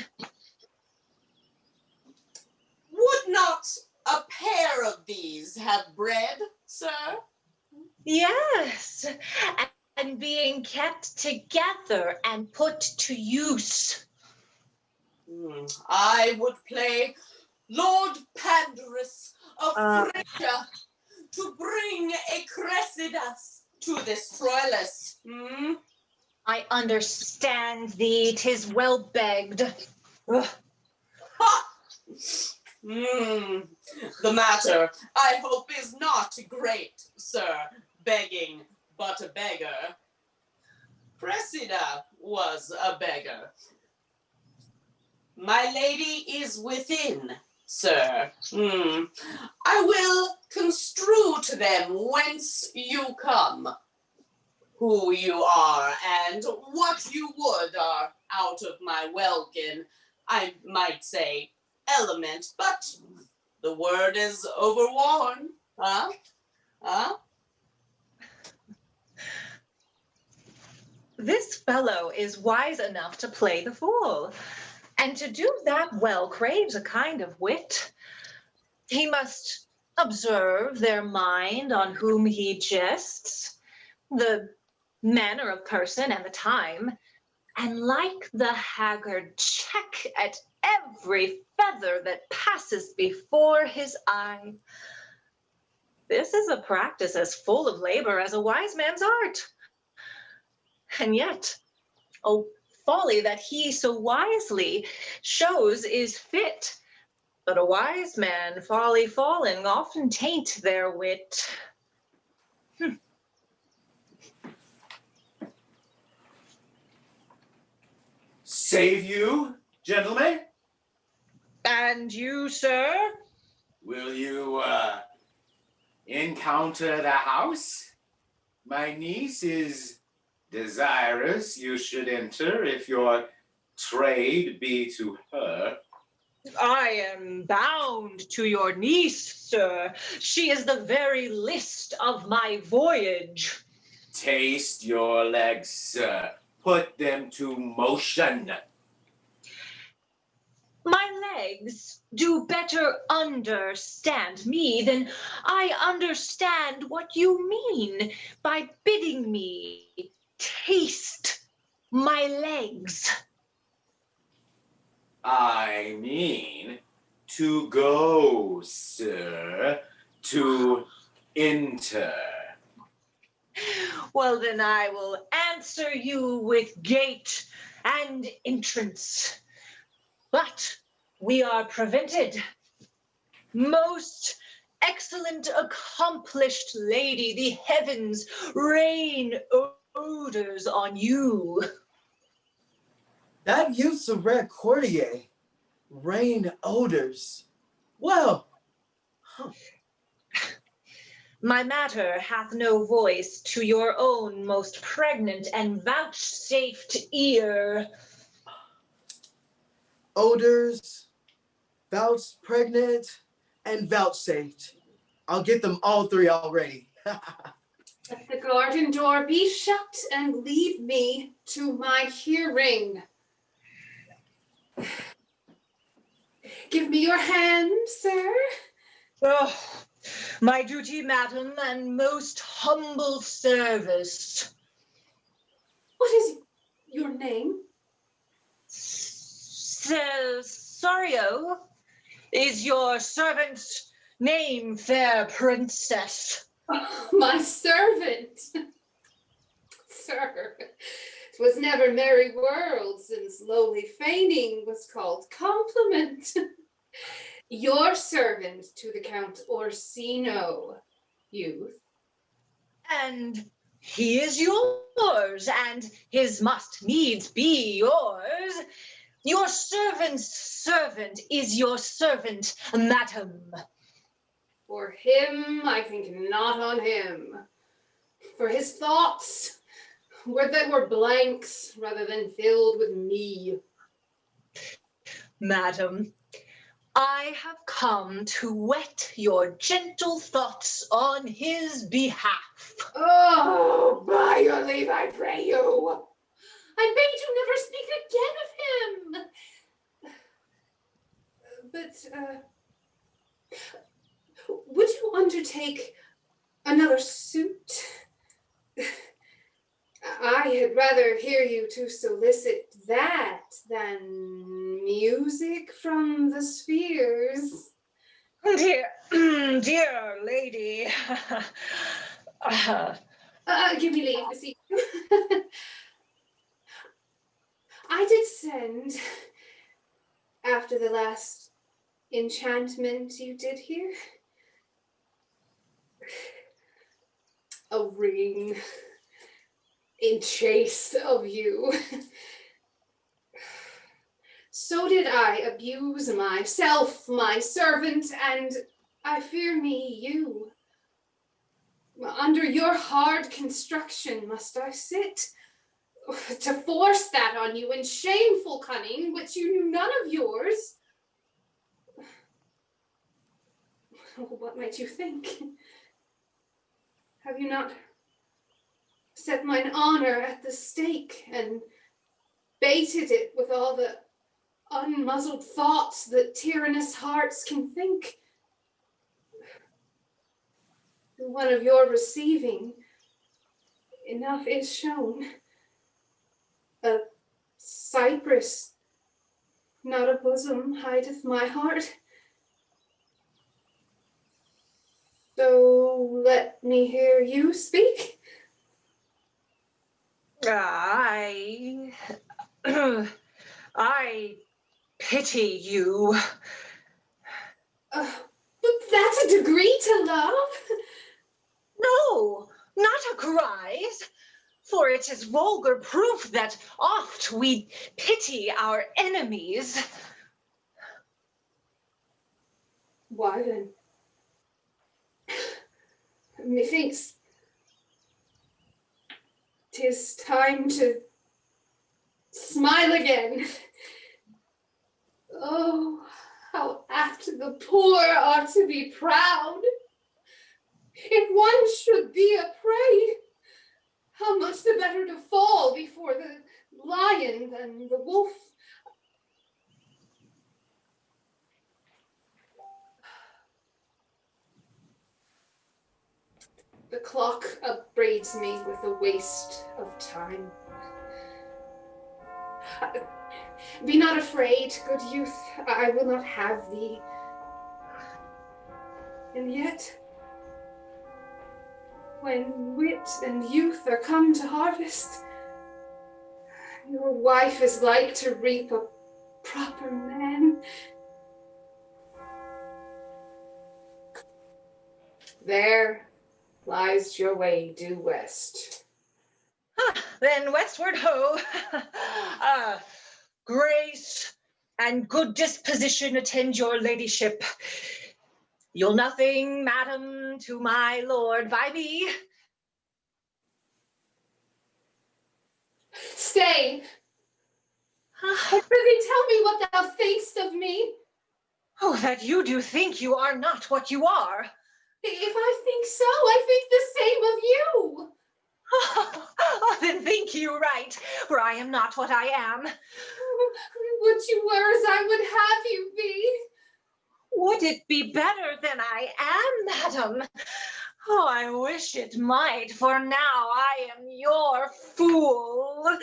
Would not a pair of these have bread, sir? Yes, and being kept together and put to use. I would play Lord Pandarus of Phrygia to bring a Cressidas to this Troilus. I understand thee, 'tis well begged. Ha! The matter, I hope, is not great, sir, begging but a beggar. Cressida was a beggar. My lady is within, sir. I will construe to them whence you come, who you are, and what you would are out of my welkin, I might say, element, but the word is overworn, huh? This fellow is wise enough to play the fool, and to do that well craves a kind of wit. He must observe their mind on whom he jests, the manner of person and the time, and like the haggard check at every feather that passes before his eye. This is a practice as full of labor as a wise man's art. And yet, oh, folly that he so wisely shows is fit. But a wise man, folly fallen, often taint their wit. Save you, gentlemen? And you, sir? Will you, encounter the house? My niece is desirous you should enter if your trade be to her. I am bound to your niece, sir. She is the very list of my voyage. Taste your legs, sir. Put them to motion. My legs do better understand me than I understand what you mean by bidding me taste my legs. I mean to go, sir, to enter. Well, then I will answer you with gate and entrance. But we are prevented. Most excellent, accomplished lady, the heavens rain odors on you. That use of red Courtenay, rain odors. Well, My matter hath no voice to your own most pregnant and vouchsafed ear. odors, pregnant, and vouchsafed. I'll get them all three already. Let the garden door be shut and leave me to my hearing. Give me your hand, sir. Oh, my duty, madam, and most humble service. What is your name? Sorio is your servant's name, fair princess. Oh, my servant. Sir, 'twas never merry world since lowly feigning was called compliment. Your servant to the Count Orsino, youth. And he is yours, and his must needs be yours. Your servant's servant is your servant, madam. For him, I think not on him. For his thoughts were blanks rather than filled with me. Madam, I have come to whet your gentle thoughts on his behalf. Oh, by your leave, I pray you. I beg you never speak again of him. But, would you undertake another suit? I had rather hear you to solicit that than music from the spheres. Dear, dear lady. Give me leave to see you. I did send, after the last enchantment you did here, a ring in chase of you. So did I abuse myself, my servant, and I fear me you. Under your hard construction must I sit, to force that on you in shameful cunning, which you knew none of yours. What might you think? Have you not set mine honor at the stake and baited it with all the unmuzzled thoughts that tyrannous hearts can think? To one of your receiving, enough is shown. A cypress, not a bosom, hideth my heart. So let me hear you speak. I pity you. But that's a degree to love. No, not a cries, for it is vulgar proof that oft we pity our enemies. Why then? Methinks 'tis time to smile again. Oh, how apt the poor are to be proud. If one should be a prey, how much the better to fall before the lion than the wolf. The clock upbraids me with a waste of time. Be not afraid, good youth, I will not have thee. And yet, when wit and youth are come to harvest, your wife is like to reap a proper man. There lies your way due west. Then westward ho! Grace and good disposition attend your ladyship. You'll nothing, madam, to my lord by me. Stay! I prithee tell me what thou thinkst of me. Oh, that you do think you are not what you are. If I think so, I think the same of you. Oh, then think you right, for I am not what I am. Would you were as I would have you be. Would it be better than I am, madam? Oh, I wish it might, for now I am your fool.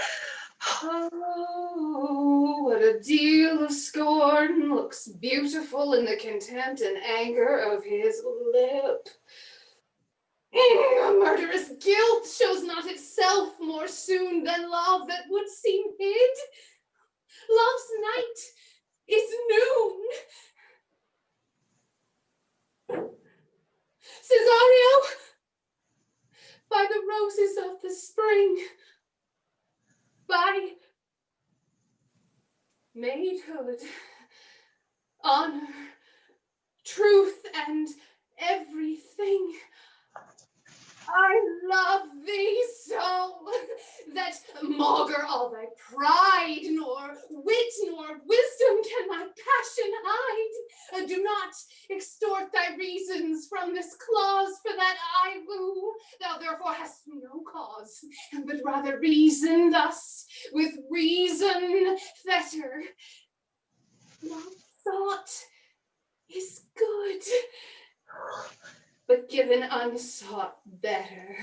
Oh, what a deal of scorn looks beautiful in the contempt and anger of his lip. A murderous guilt shows not itself more soon than love that would seem hid. Love's night is noon. Cesario, by the roses of the spring, by maidhood, honor, truth, and everything, I love thee so, that maugre all thy pride, nor wit, nor wisdom can my passion hide. Do not extort thy reasons from this clause, for that I woo. Thou therefore hast no cause, but rather reason thus, with reason fetter. Love sought is good, but given unsought better.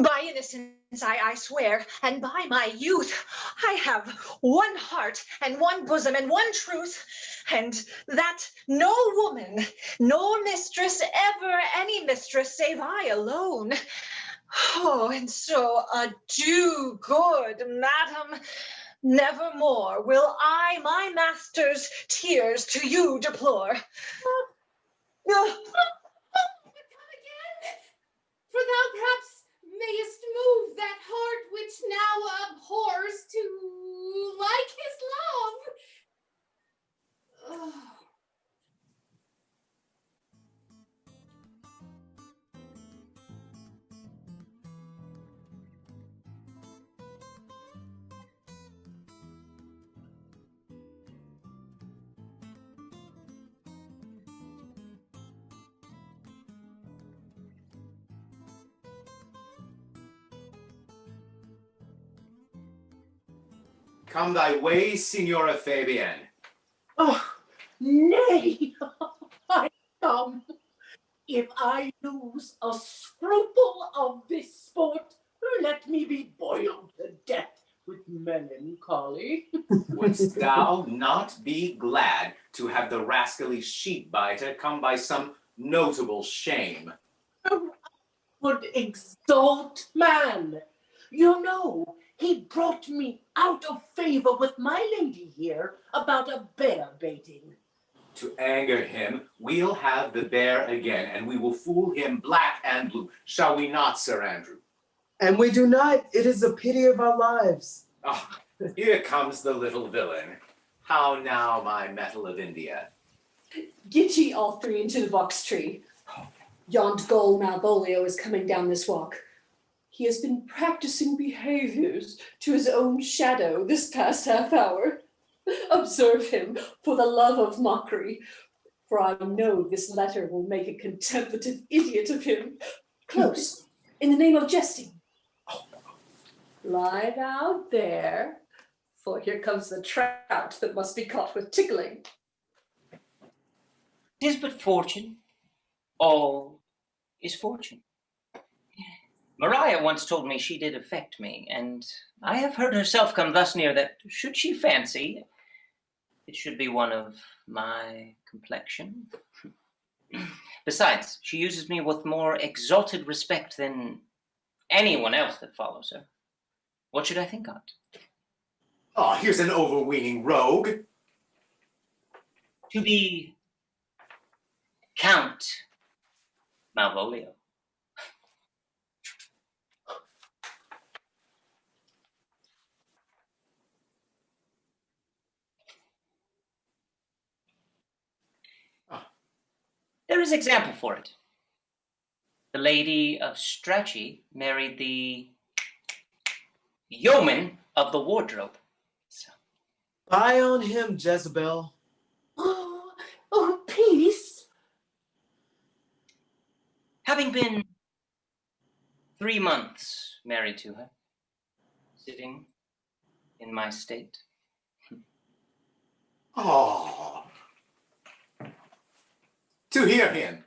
By innocence I swear, and by my youth, I have one heart and one bosom and one truth, and that no woman nor mistress ever any mistress save I alone. Oh, and so adieu, good madam. Nevermore will I my master's tears to you deplore. Come again, for thou perhaps mayest move that heart which now abhors to like his love. Oh. Come thy way, Signora Fabienne. Oh, nay, I come. If I lose a scruple of this sport, let me be boiled to death with melancholy. Wouldst thou not be glad to have the rascally sheep-biter come by some notable shame? Oh, I would exalt man. You know, he brought me out of favor with my lady here about a bear baiting. To anger him, we'll have the bear again, and we will fool him black and blue. Shall we not, Sir Andrew? And we do not. It is a pity of our lives. Oh, here comes the little villain. How now, my metal of India? Get ye all three into the box tree. Yond gull Malvolio is coming down this walk. He has been practicing behaviors to his own shadow this past half hour. Observe him for the love of mockery, for I know this letter will make a contemplative idiot of him. Close, in the name of jesting. Lie thou there, for here comes the trout that must be caught with tickling. 'Tis but fortune. All is fortune. Maria once told me she did affect me, and I have heard herself come thus near that, should she fancy, it should be one of my complexion. Besides, she uses me with more exalted respect than anyone else that follows her. What should I think on't? Oh, here's an overweening rogue. To be Count Malvolio. There is example for it. The Lady of Strachey married the yeoman of the wardrobe. So. Spy on him, Jezebel. Oh, peace. Having been 3 months married to her, sitting in my state. Oh. To hear him.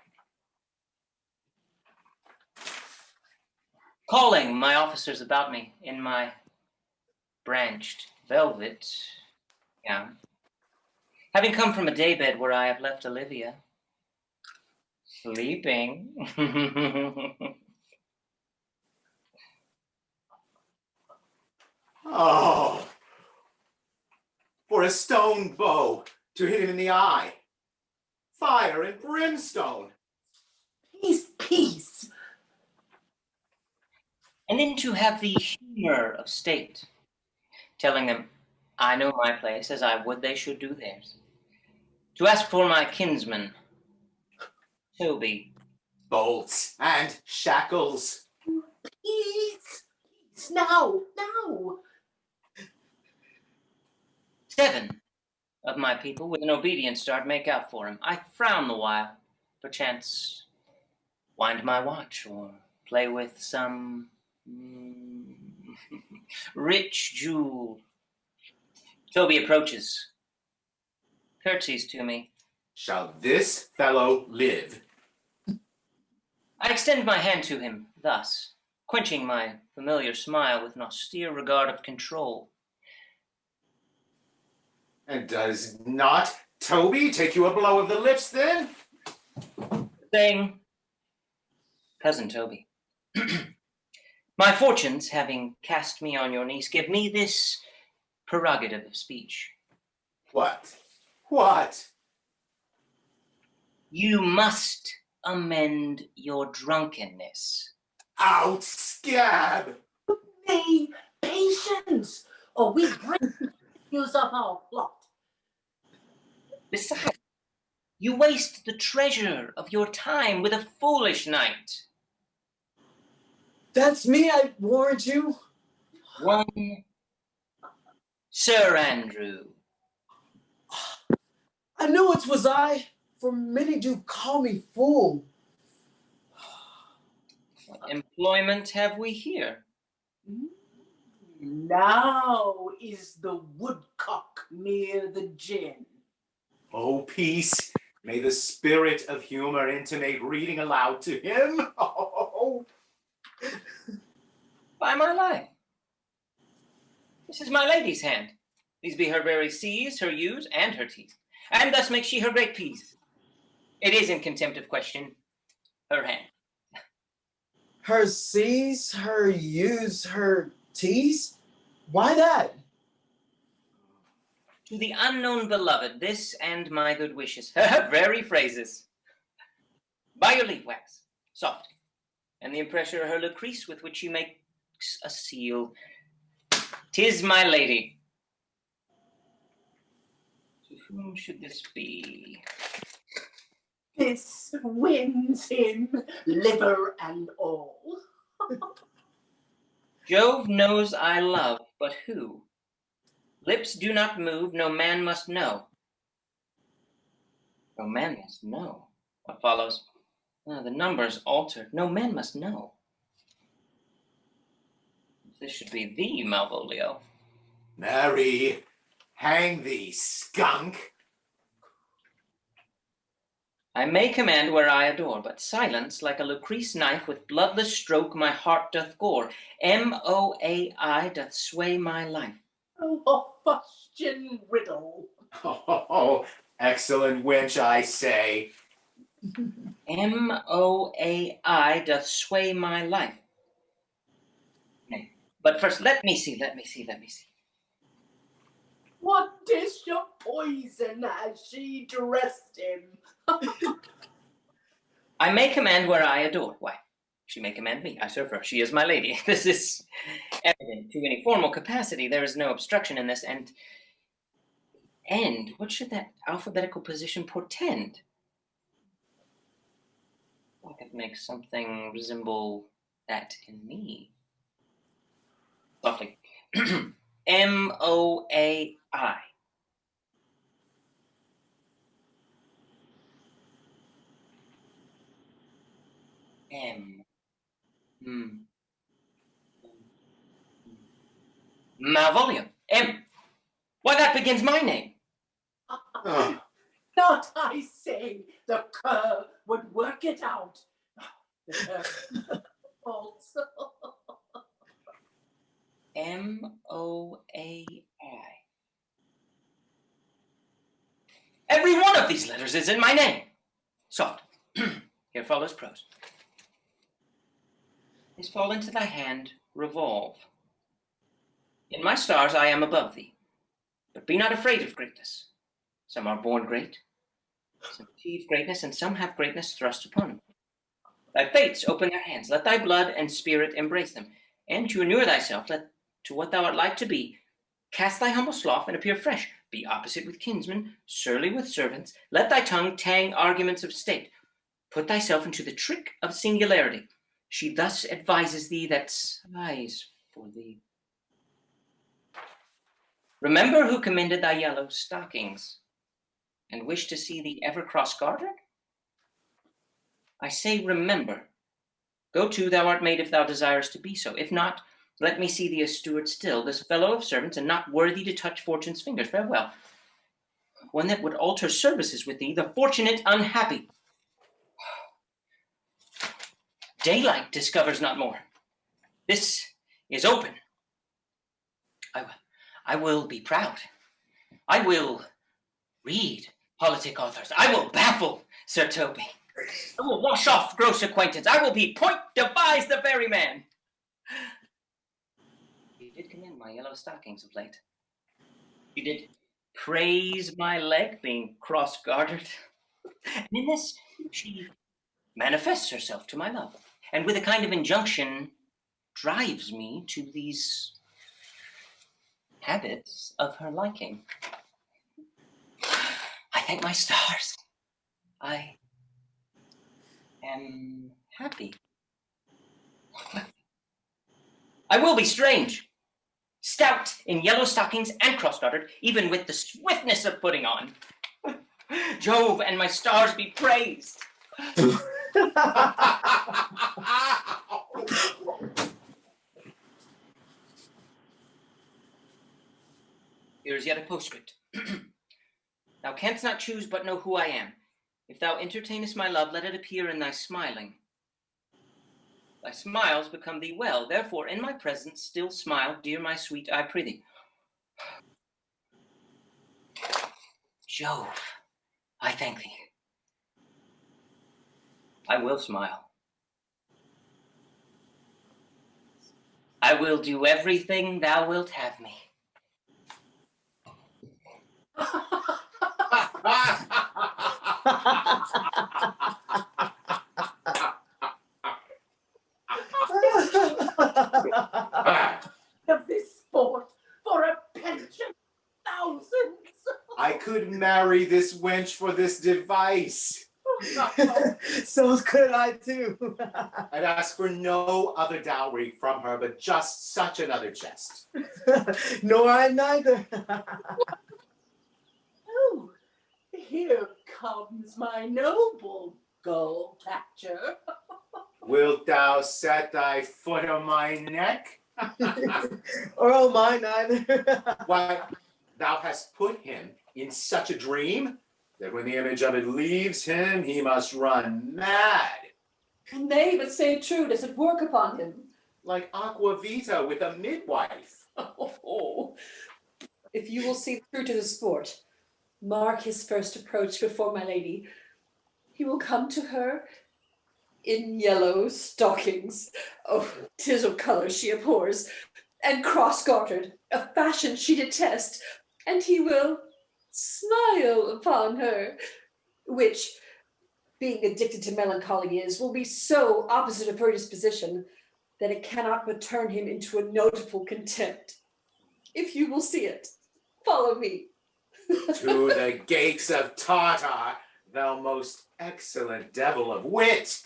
Calling my officers about me in my branched velvet gown. Having come from a daybed where I have left Olivia sleeping. Oh. For a stone bow to hit him in the eye. Fire and brimstone. Peace. And then to have the humor of state, telling them I know my place as I would they should do theirs. To ask for my kinsman, Toby. Bolts and shackles. Peace. Now. 7 of my people with an obedient start make out for him. I frown the while, perchance wind my watch or play with some rich jewel. Toby approaches, curtsies to me. Shall this fellow live? I extend my hand to him, thus, quenching my familiar smile with an austere regard of control. And does not Toby take you a blow of the lips then? Saying, Cousin Toby, my fortunes, having cast me on your niece, give me this prerogative of speech. What? You must amend your drunkenness. Out, scab! Nay, patience, or we break use up our plot. Besides, you waste the treasure of your time with a foolish knight. That's me, I warned you. One Sir Andrew. I knew it was I, for many do call me fool. What employment have we here? Now is the woodcock near the gin. Oh, peace. May the spirit of humor intimate reading aloud to him. Oh. By my life. This is my lady's hand. These be her very C's, her U's, and her T's. And thus makes she her great P's. It is in contempt of question, her hand. Her C's, her U's, her T's? Why that? To the unknown beloved, this and my good wishes. Her very phrases. By your leave, wax, softly, and the impressure her Lucrece with which she makes a seal. 'Tis my lady. To whom should this be? This wins him, liver and all. Jove knows I love, but who? Lips do not move, no man must know. No man must know. What follows? The number's altered. No man must know. This should be thee, Malvolio. Marry, hang thee, skunk. I may command where I adore, but silence, like a Lucrece knife with bloodless stroke, my heart doth gore. MOAI doth sway my life. Oh, a fustian riddle. Oh, excellent wench, I say. MOAI doth sway my life. Nay, but first let me see. What dish of poison has she dressed him? I may command where I adore. Why, she may command me. I serve her. She is my lady. This is evident. To any formal capacity, there is no obstruction in this. And what should that alphabetical position portend? I could make something resemble that in me. Softly. MOAI. Malvolio. Why, that begins my name. Not I say the cur would work it out. Also. MOAI. Every one of these letters is in my name. Soft. Here follows prose. These fall into thy hand, revolve. In my stars I am above thee, but be not afraid of greatness. Some are born great, some achieve greatness, and some have greatness thrust upon them. Thy fates open their hands, let thy blood and spirit embrace them, and to inure thyself, let to what thou art like to be, cast thy humble slough and appear fresh, be opposite with kinsmen, surly with servants, let thy tongue tang arguments of state, put thyself into the trick of singularity. She thus advises thee that sighs for thee. Remember who commended thy yellow stockings, and wished to see thee ever cross-gartered? I say remember. Go to, thou art made if thou desirest to be so. If not, let me see thee a steward still, this fellow of servants, and not worthy to touch fortune's fingers. Farewell. One that would alter services with thee, the fortunate unhappy. Daylight discovers not more. This is open. I will be proud. I will read politic authors. I will baffle Sir Toby. I will wash off gross acquaintance. I will be point devise the very man. You did commend my yellow stockings of late. You did praise my leg being cross-gartered. And in this, she manifests herself to my love, and with a kind of injunction drives me to these habits of her liking. I thank my stars. I am happy. I will be strange, stout in yellow stockings and cross-gartered, even with the swiftness of putting on. Jove and my stars be praised. Here is yet a postscript. Thou canst not choose but know who I am. If thou entertainest my love, let it appear in thy smiling. Thy smiles become thee well, therefore in my presence still smile, dear my sweet, I prithee. Jove, I thank thee. I will smile. I will do everything thou wilt have me. Of this sport for a pension, thousands. I could marry this wench for this device. So could I too. I'd ask for no other dowry from her, but just such another chest. Nor I neither. Oh, here comes my noble gold catcher. Wilt thou set thy foot on my neck? Or on mine either. Why, thou hast put him in such a dream that when the image of it leaves him, he must run mad. Nay, but say true, does it work upon him? Like aqua vita with a midwife. Oh, if you will see through to the sport, mark his first approach before my lady. he will come to her in yellow stockings. Oh, 'tis a colour she abhors, and cross-gartered, a fashion she detests, and he will smile upon her, which, being addicted to melancholy will be so opposite of her disposition that it cannot but turn him into a notable contempt. If you will see it, follow me. To the gates of Tartar, thou most excellent devil of wit!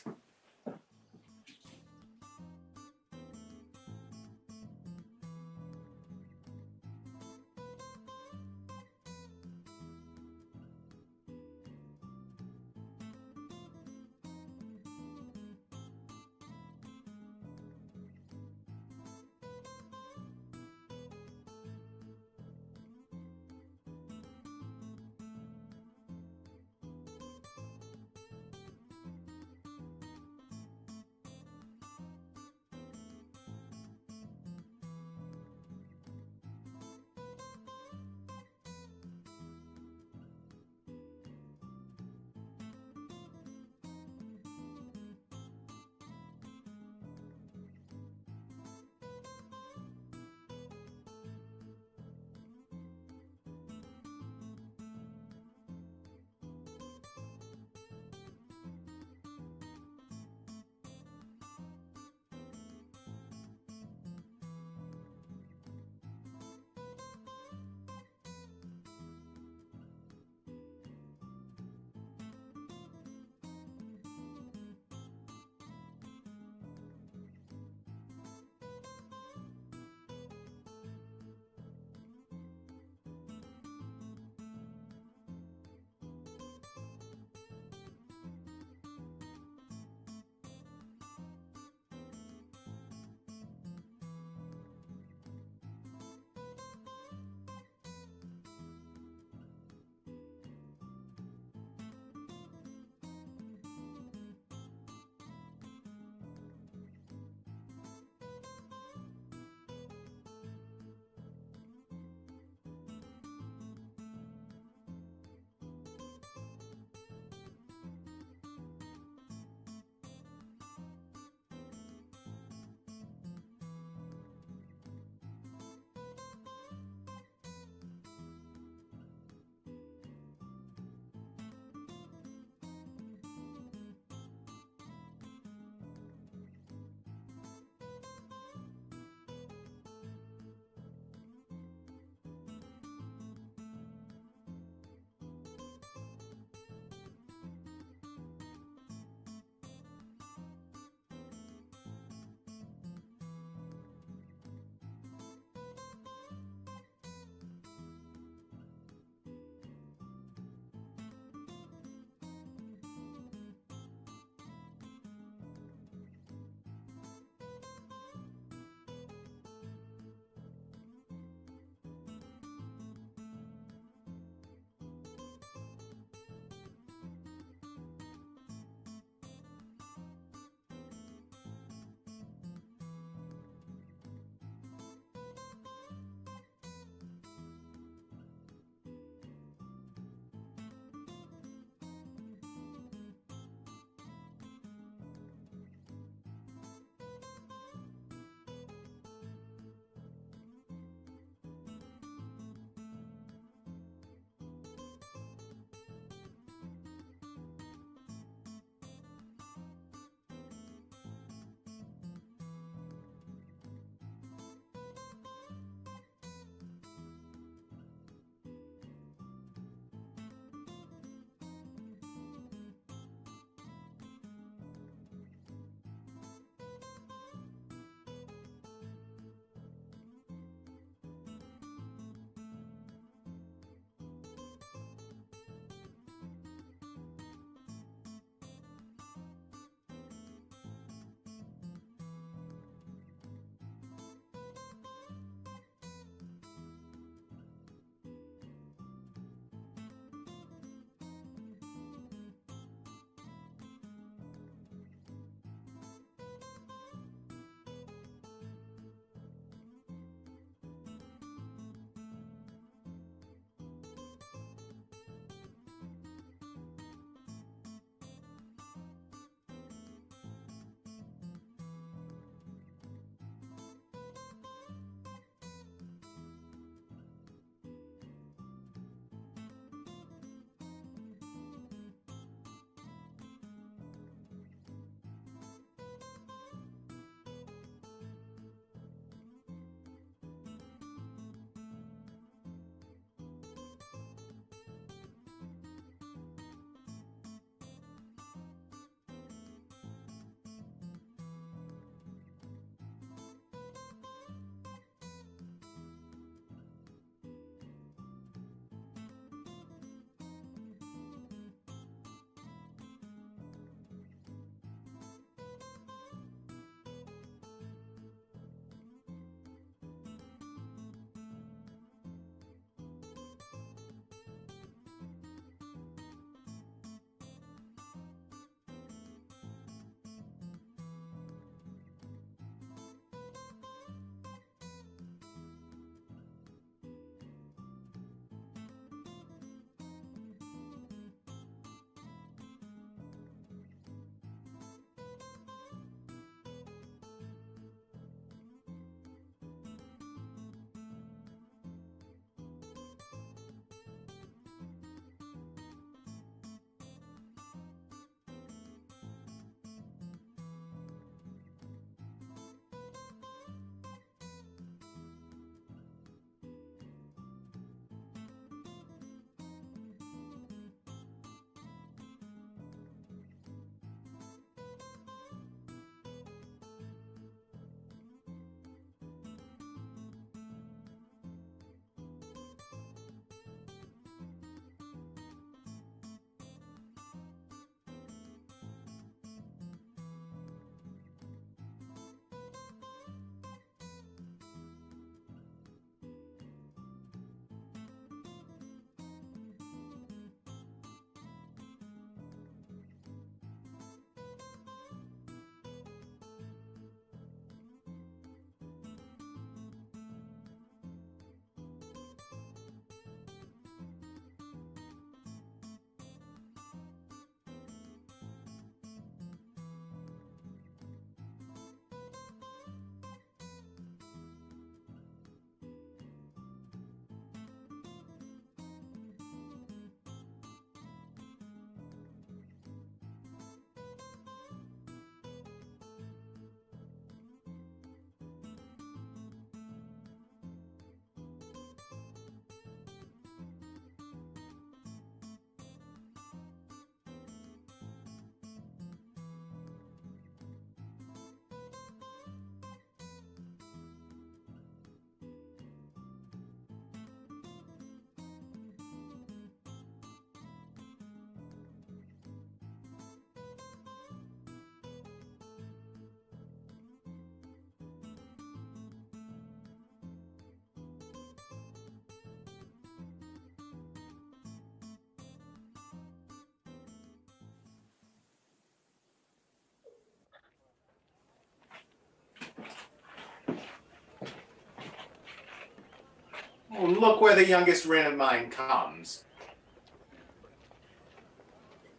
Oh, look where the youngest wren of mine comes.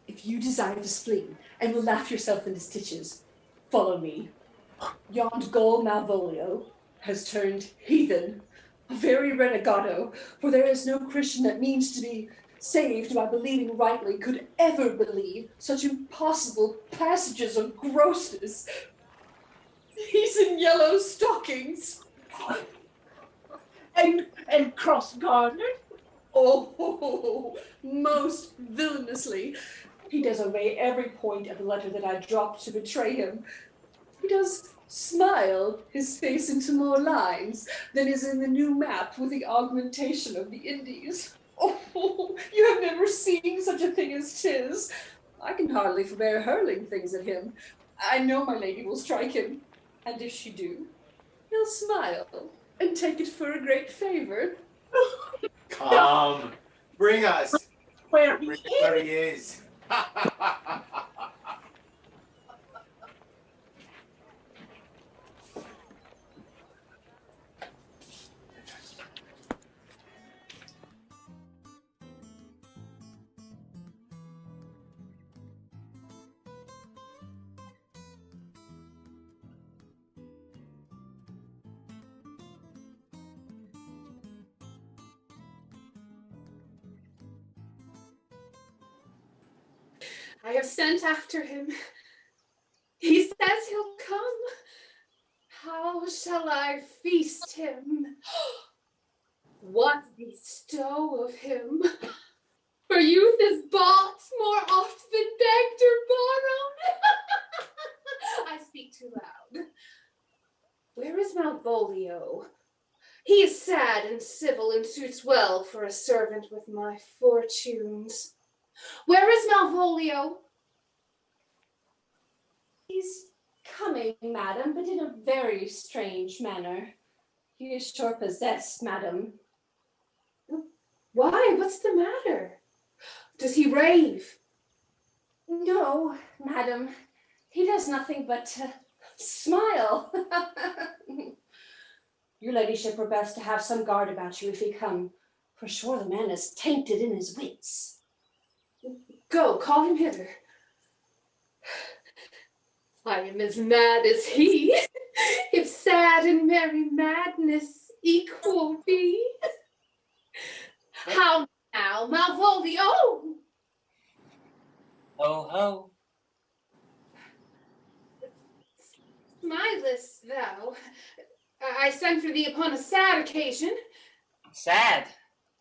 If you desire to spleen and will laugh yourself into stitches, follow me. Yond gull Malvolio has turned heathen, a very renegado, for there is no Christian that means to be saved by believing rightly could ever believe such impossible passages of grossness. He's in yellow stockings. And cross-gartered? Oh, most villainously. He does obey every point of the letter that I dropped to betray him. He does smile his face into more lines than is in the new map with the augmentation of the Indies. Oh, you have never seen such a thing as 'tis. I can hardly forbear hurling things at him. I know my lady will strike him, and if she do, he'll smile and take it for a great favor. Come, bring us Where he is. I have sent after him. He says he'll come. How shall I feast him? What bestow of him? For youth is bought more oft than begged or borrowed. I speak too loud. Where is Malvolio? He is sad and civil and suits well for a servant with my fortunes. Where is Malvolio? He's coming, madam, but in a very strange manner. He is sure possessed, madam. Why? What's the matter? Does he rave? No, madam. He does nothing but smile. Your ladyship were best to have some guard about you if he come, for sure the man is tainted in his wits. Go, call him hither. I am as mad as he, if sad and merry madness equal be. How now, Malvolio? Ho, ho. Smilest thou? I sent for thee upon a sad occasion. Sad,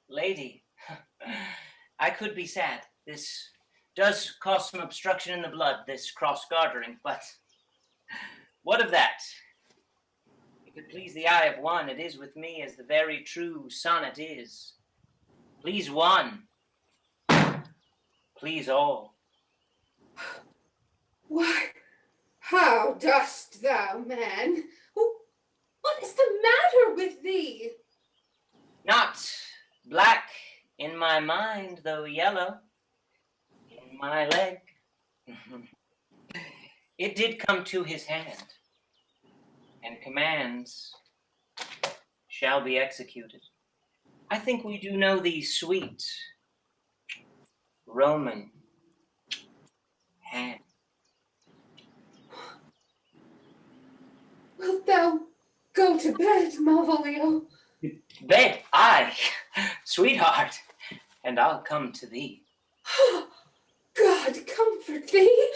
lady. I could be sad. This does cause some obstruction in the blood, this cross-gartering, but what of that? If it please the eye of one, it is with me as the very true sonnet is. Please one, please all. Why, how dost thou, man? What is the matter with thee? Not black in my mind, though yellow in my leg. It did come to his hand, and commands shall be executed. I think we do know the sweet Roman hand. Wilt thou go to bed, Malvolio? Bed, aye, sweetheart, and I'll come to thee. God comfort thee.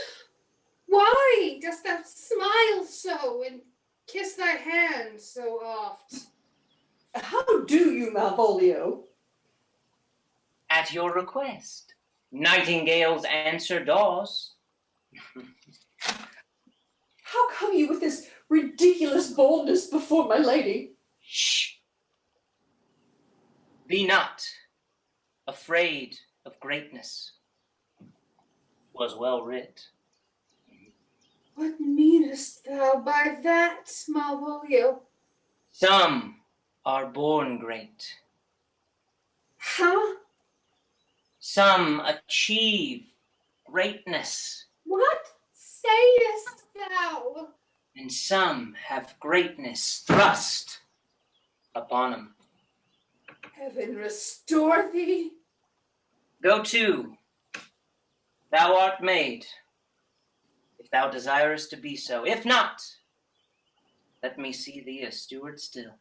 Why dost thou smile so and kiss thy hand so oft? How do you, Malvolio? At your request. Nightingales answer daws. How come you with this ridiculous boldness before my lady? Shh. Be not afraid of greatness. 'Twas well writ. What meanest thou by that, Malvolio? Some are born great. Huh? Some achieve greatness, What sayest thou? and some have greatness thrust upon them. Heaven restore thee. Go to. Thou art made, if thou desirest to be so. If not, let me see thee a steward still.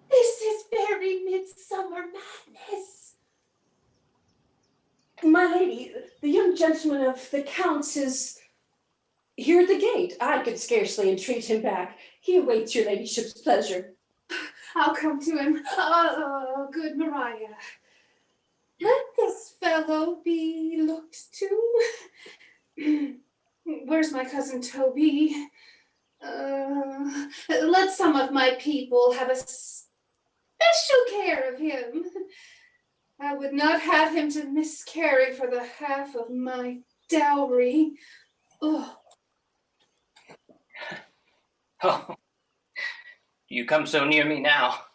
This is very midsummer madness. My lady, the young gentleman of the Count's is here at the gate. I could scarcely entreat him back. He awaits your ladyship's pleasure. I'll come to him. Oh, good Maria. Let this fellow be looked to. Where's my cousin Toby? Let some of my people have a special care of him. I would not have him to miscarry for the half of my dowry. Oh. Oh, you come so near me now.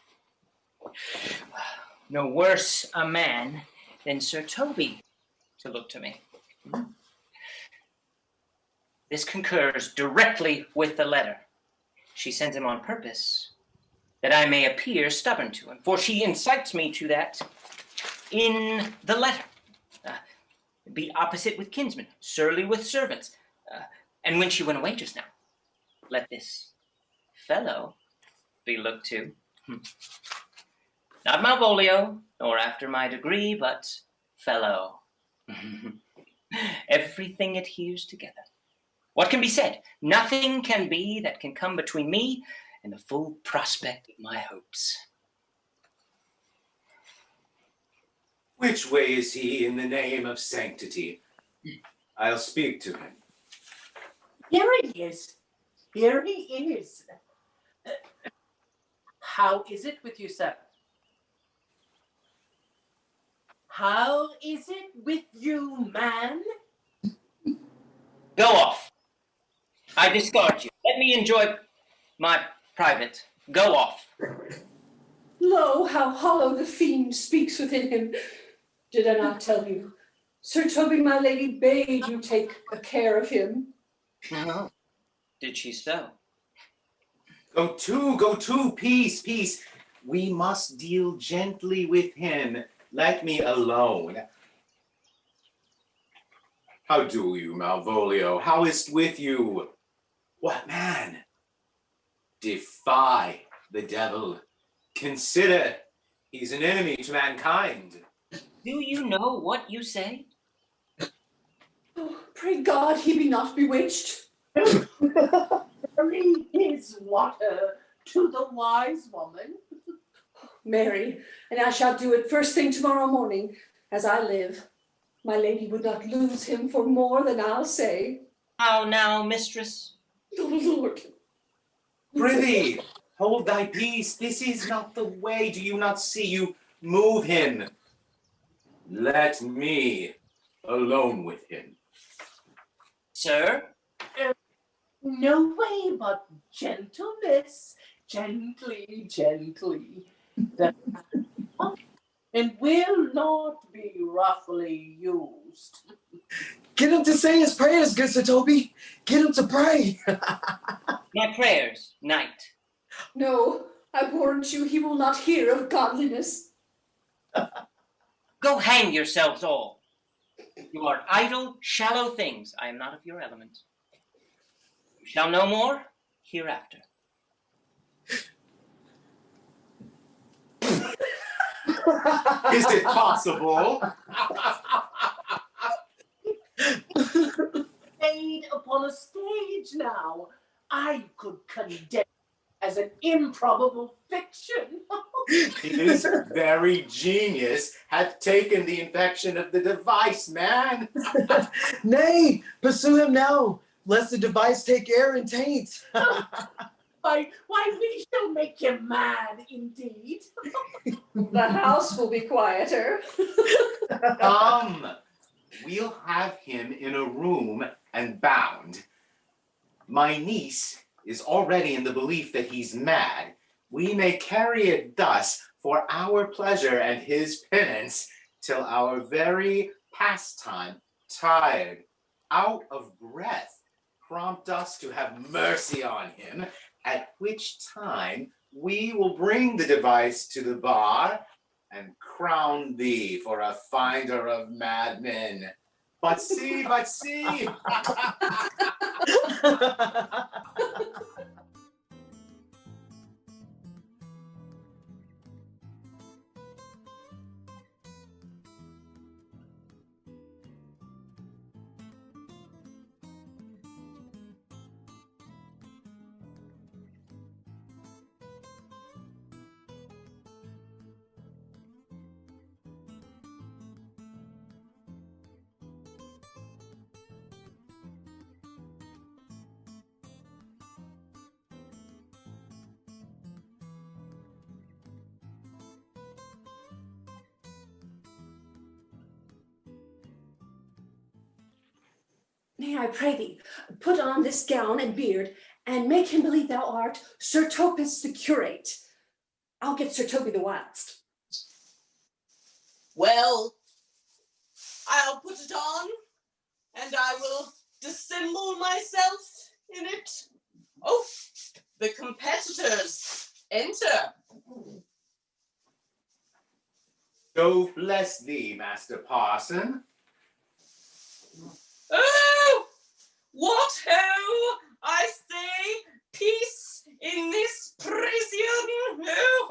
No worse a man than Sir Toby to look to me. This concurs directly with the letter. She sends him on purpose, that I may appear stubborn to him, for she incites me to that in the letter. Be opposite with kinsmen, surly with servants. And when she went away just now, let this fellow be looked to. Not Malvolio, nor after my degree, but fellow. Everything adheres together. What can be said? Nothing can be that can come between me and the full prospect of my hopes. Which way is he in the name of sanctity? I'll speak to him. Here he is. Here he is. How is it with you, sir? How is it with you, man? Go off. I discard you. Let me enjoy my private. Go off. Lo, how hollow the fiend speaks within him. Did I not tell you? Sir Toby, my lady, bade you take a care of him. Uh-huh. Did she so? Go to, peace, peace. We must deal gently with him. Let me alone. How do you, Malvolio? How is't with you? What man? Defy the devil. Consider he's an enemy to mankind. Do you know what you say? Oh, pray God he be not bewitched. Bring his water to the wise woman. Mary, and I shall do it first thing tomorrow morning, as I live. My lady would not lose him for more than I'll say. How now, mistress? Oh, Lord. Prithee, hold thy peace. This is not the way. Do you not see? You move him. Let me alone with him. Sir? No way but gentleness. Gently, gently. And will not be roughly used. Get him to say his prayers, good Sir Toby. Get him to pray. My prayers, knight. No, I warrant you he will not hear of godliness. Go hang yourselves all. You are idle, shallow things. I am not of your element. You shall know more hereafter. Is it possible? Made upon a stage now, I could condemn as an improbable fiction. His very genius hath taken the infection of the device, man. Nay, pursue him now, lest the device take air and taint. Why, we shall make him mad indeed. The house will be quieter. Come, we'll have him in a room and bound. My niece is already in the belief that he's mad. We may carry it thus for our pleasure and his penance till our very pastime, tired, out of breath, prompt us to have mercy on him, at which time we will bring the device to the bar and crown thee for a finder of madmen. But see, but see. Nay, I pray thee, put on this gown and beard, and make him believe thou art Sir Topus the curate. I'll get Sir Toby the whilst. Well, I'll put it on, and I will dissemble myself in it. Oh, the competitors, enter. Jove bless thee, Master Parson. Oh, what ho! I say, peace in this prison.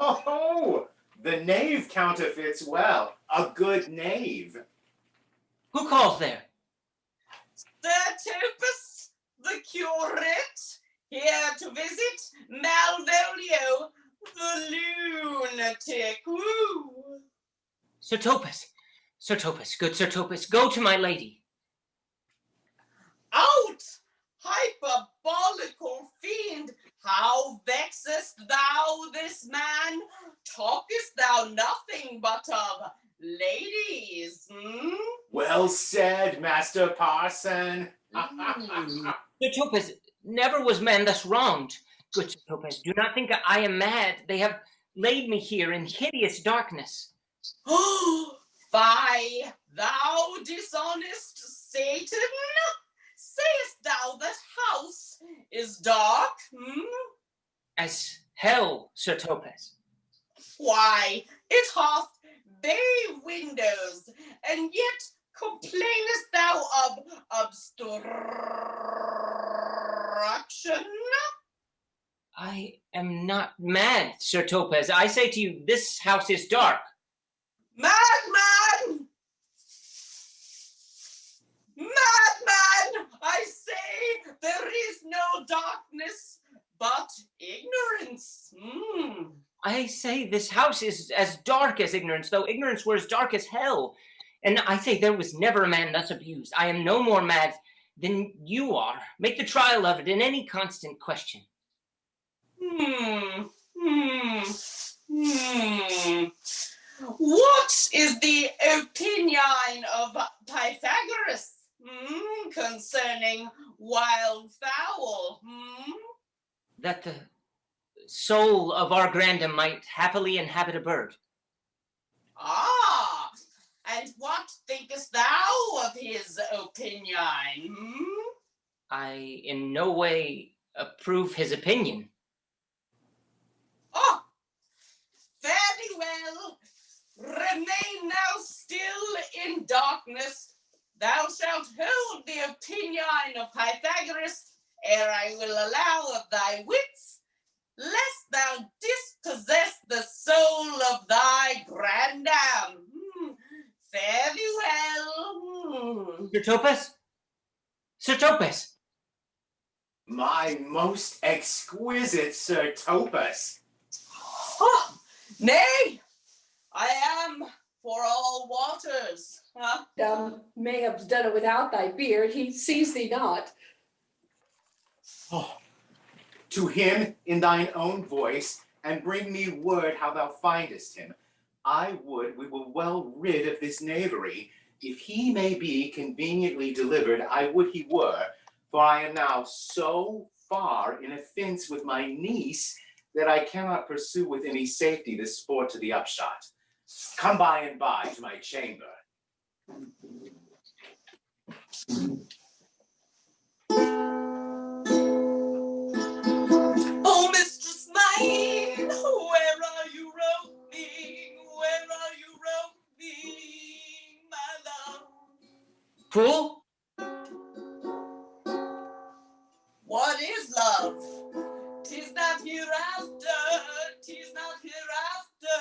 Oh, Oh, the knave counterfeits well. A good knave. Who calls there? Sir Topus, the curate, here to visit Malvolio, the lunatic. Woo! Sir Topus, good Sir Topus, go to my lady. Out, hyperbolical fiend! How vexest thou this man? Talkest thou nothing but of ladies? Well said, Master Parson. Sir Topus, never was man thus wronged. Good Sir Topus, do not think I am mad. They have laid me here in hideous darkness. Fie, thou dishonest Satan! Sayest thou that house is dark? As hell, Sir Topus. Why, it hath bay windows, and yet complainest thou of obstruction? I am not mad, Sir Topus. I say to you, this house is dark. Madman! Madman! I say there is no darkness but ignorance. I say this house is as dark as ignorance, though ignorance were as dark as hell. And I say there was never a man thus abused. I am no more mad than you are. Make the trial of it in any constant question. What is the opinion of Pythagoras concerning wildfowl? That the soul of our grandam might happily inhabit a bird. Ah, and what thinkest thou of his opinion? I in no way approve his opinion. Oh, fairly well. Remain now still in darkness. Thou shalt hold the opinion of Pythagoras, ere I will allow of thy wits, lest thou dispossess the soul of thy grandam. Fairly well. Sir Topus? Sir Topus! My most exquisite Sir Topus. Oh, nay, I am for all waters. May have done it without thy beard. He sees thee not. Oh, to him in thine own voice, and bring me word how thou findest him. I would we were well rid of this knavery. If he may be conveniently delivered, I would he were, for I am now so far in offense with my niece that I cannot pursue with any safety this sport to the upshot. Come by and by to my chamber. Oh, mistress mine, Where are you roaming? Where are you roaming, my love? Fool? What is love? 'Tis not hereafter, 'tis not hereafter.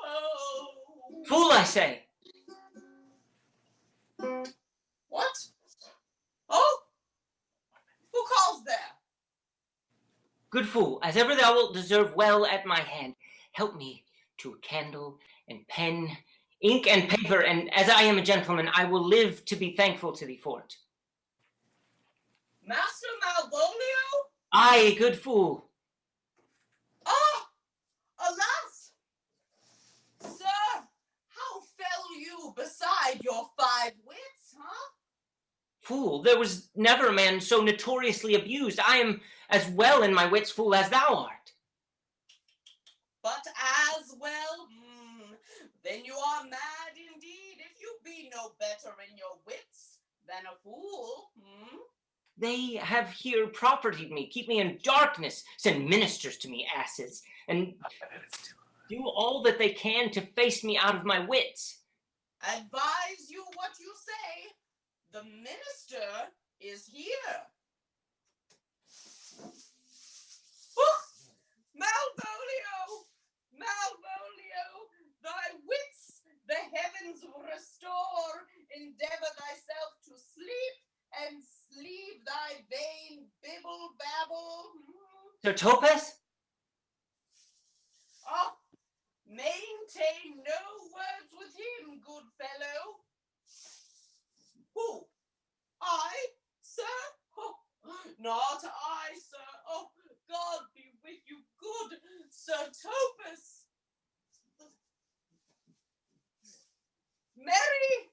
Oh. Fool, I say. What? Oh? Who calls there? Good fool, as ever thou wilt deserve well at my hand, help me to a candle and pen, ink and paper, and as I am a gentleman, I will live to be thankful to thee for it. Master Malvolio? Aye, good fool. Ah! Alas! Sir, how fell you beside your 5 wits, huh? Fool, there was never a man so notoriously abused. I am as well in my wits, fool, as thou art. But as well? Then you are mad indeed, if you be no better in your wits than a fool. They have here propertied me, keep me in darkness, send ministers to me, asses, and do all that they can to face me out of my wits. Advise you what you say. The minister is here. Oh, Malvolio! Malvolio! Thy wits the heavens restore. Endeavor thyself to sleep, and sleeve thy vain bibble-babble. Sir Topaz? Oh, maintain no words with him, good fellow. Who? I, sir? Oh, not I, sir. Oh, God be with you, good Sir Topaz. Mary!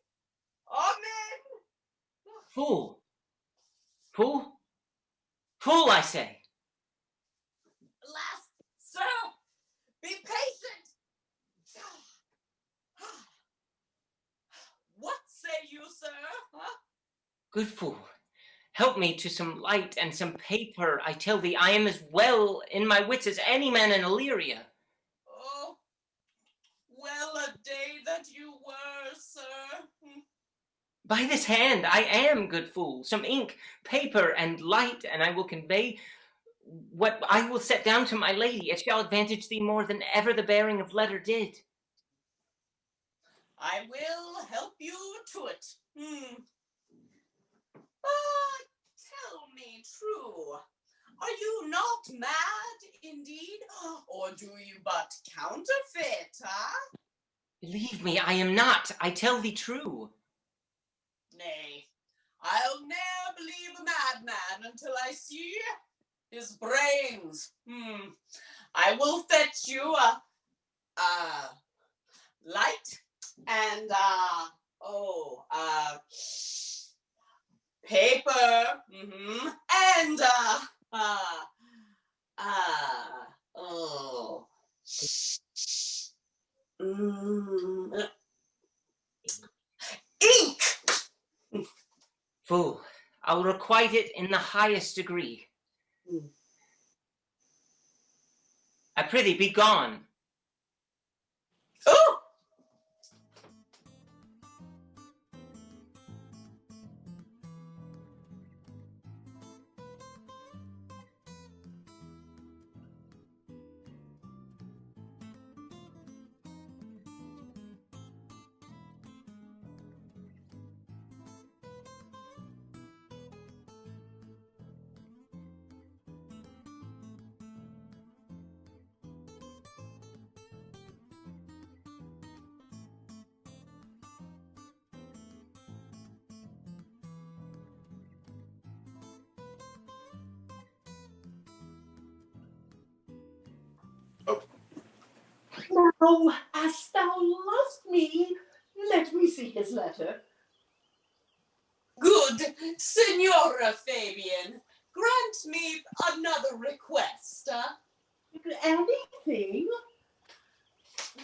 Amen! Fool. Fool? Fool, I say. Alas, sir, be patient. What say you, sir? Huh? Good fool, help me to some light and some paper. I tell thee, I am as well in my wits as any man in Illyria. Oh, well a day that you were, sir. By this hand, I am, good fool. Some ink, paper, and light, and I will convey what I will set down to my lady. It shall advantage thee more than ever the bearing of letter did. I will help you to it. Tell me true, are you not mad indeed, or do you but counterfeit, huh? Believe me, I am not. I tell thee true. Nay, I'll ne'er believe a madman until I see his brains. I will fetch you a light and paper, and ink. Fool, I'll requite it in the highest degree. I prithee, be gone. Oh! Now, hast thou lost me? Let me see his letter. Good Signora Fabian, grant me another request. Anything?